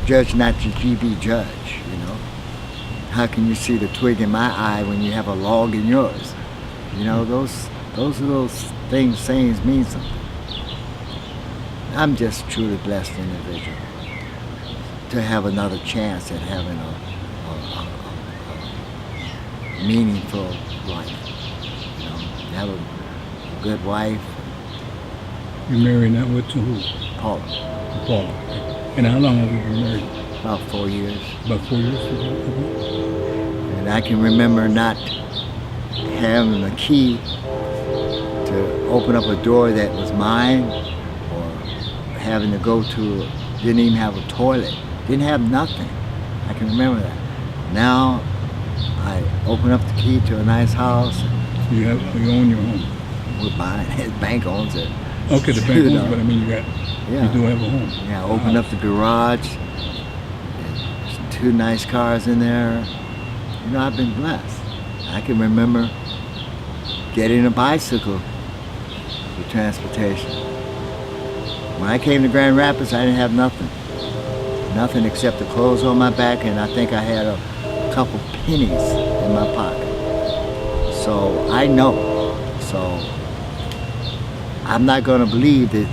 Judge not to be judged, you know. How can you see the twig in my eye when you have a log in yours? You know, those little things, sayings mean something. I'm just a truly blessed individual to have another chance at having a meaningful life. You know, have a good wife. You married now with to who? Paula. Paula. And how long have you been married? About 4 years. About 4 years? And I can remember not having a key to open up a door that was mine, or having to go to, didn't even have a toilet, didn't have nothing. I can remember that. Now I open up the key to a nice house. You own your home. We're buying it. The bank owns it. Okay, the bank You owns know. it, but I mean you do have a home. Yeah, open up the garage. There's 2 nice cars in there. You know, I've been blessed. I can remember getting a bicycle for transportation. When I came to Grand Rapids, I didn't have nothing. Nothing except the clothes on my back, and I think I had a couple pennies in my pocket. So I know. So I'm not going to believe that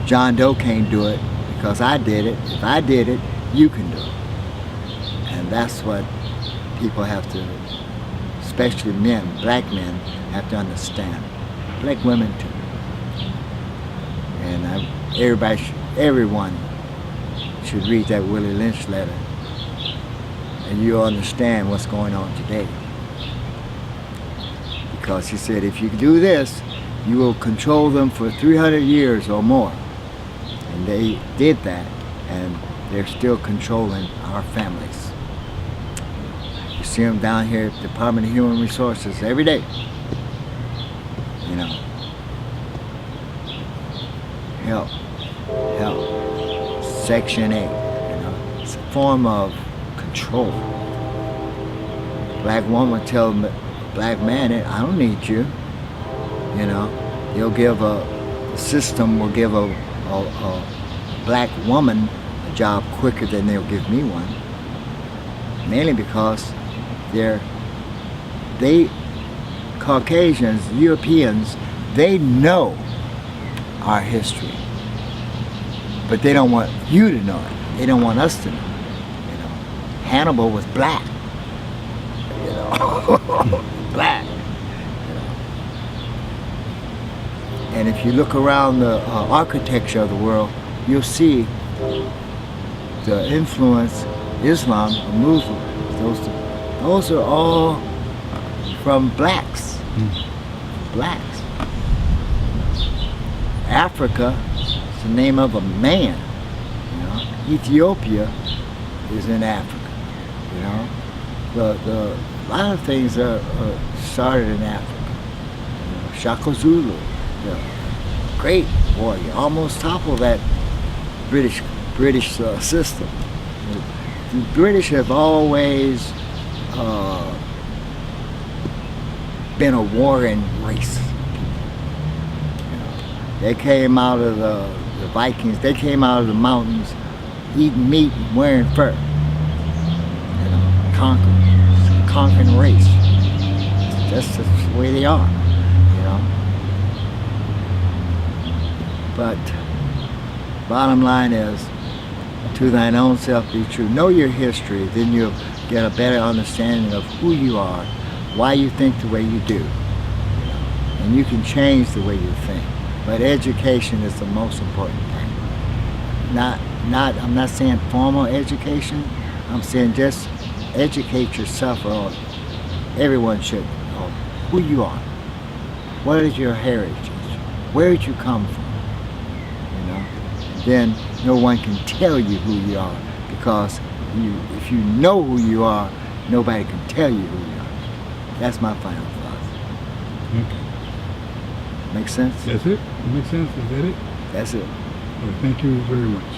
John Doe can't do it because I did it. If I did it, you can do it. And that's what people have to, especially men, black men, have to understand. Black women too. And everyone should read that Willie Lynch letter, and you'll understand what's going on today. Because he said, if you do this, you will control them for 300 years or more. And they did that, and they're still controlling our families. You see them down here at the Department of Human Resources every day. You know, help. Section 8, you know, it's a form of control. Black woman tell a black man, I don't need you. You know, the system will give a black woman a job quicker than they'll give me one. Mainly because Caucasians, Europeans, they know our history. But they don't want you to know it. They don't want us to know. You know, Hannibal was black. You know, black. You know. And if you look around the architecture of the world, you'll see the influence, Islam, the Muslim. Those are all from blacks. Blacks. Africa. The name of a man. You know, Ethiopia is in Africa. You know, a lot of things are started in Africa. You know, Shaka Zulu, the great warrior, almost toppled that British system. The British have always been a warring race. You know, they came out of the Vikings, they came out of the mountains eating meat and wearing fur. You know, conquering race. That's the way they are, you know. But bottom line is, to thine own self be true. Know your history, then you'll get a better understanding of who you are, why you think the way you do. You know, and you can change the way you think. But education is the most important thing. I'm not saying formal education. I'm saying just educate yourself, or everyone should know who you are. What is your heritage? Where did you come from? You know? Then no one can tell you who you are, because if you know who you are, nobody can tell you who you are. That's my final thought. Okay. Make sense? That's it? It makes sense? Is that it? That's it. Well, thank you very much.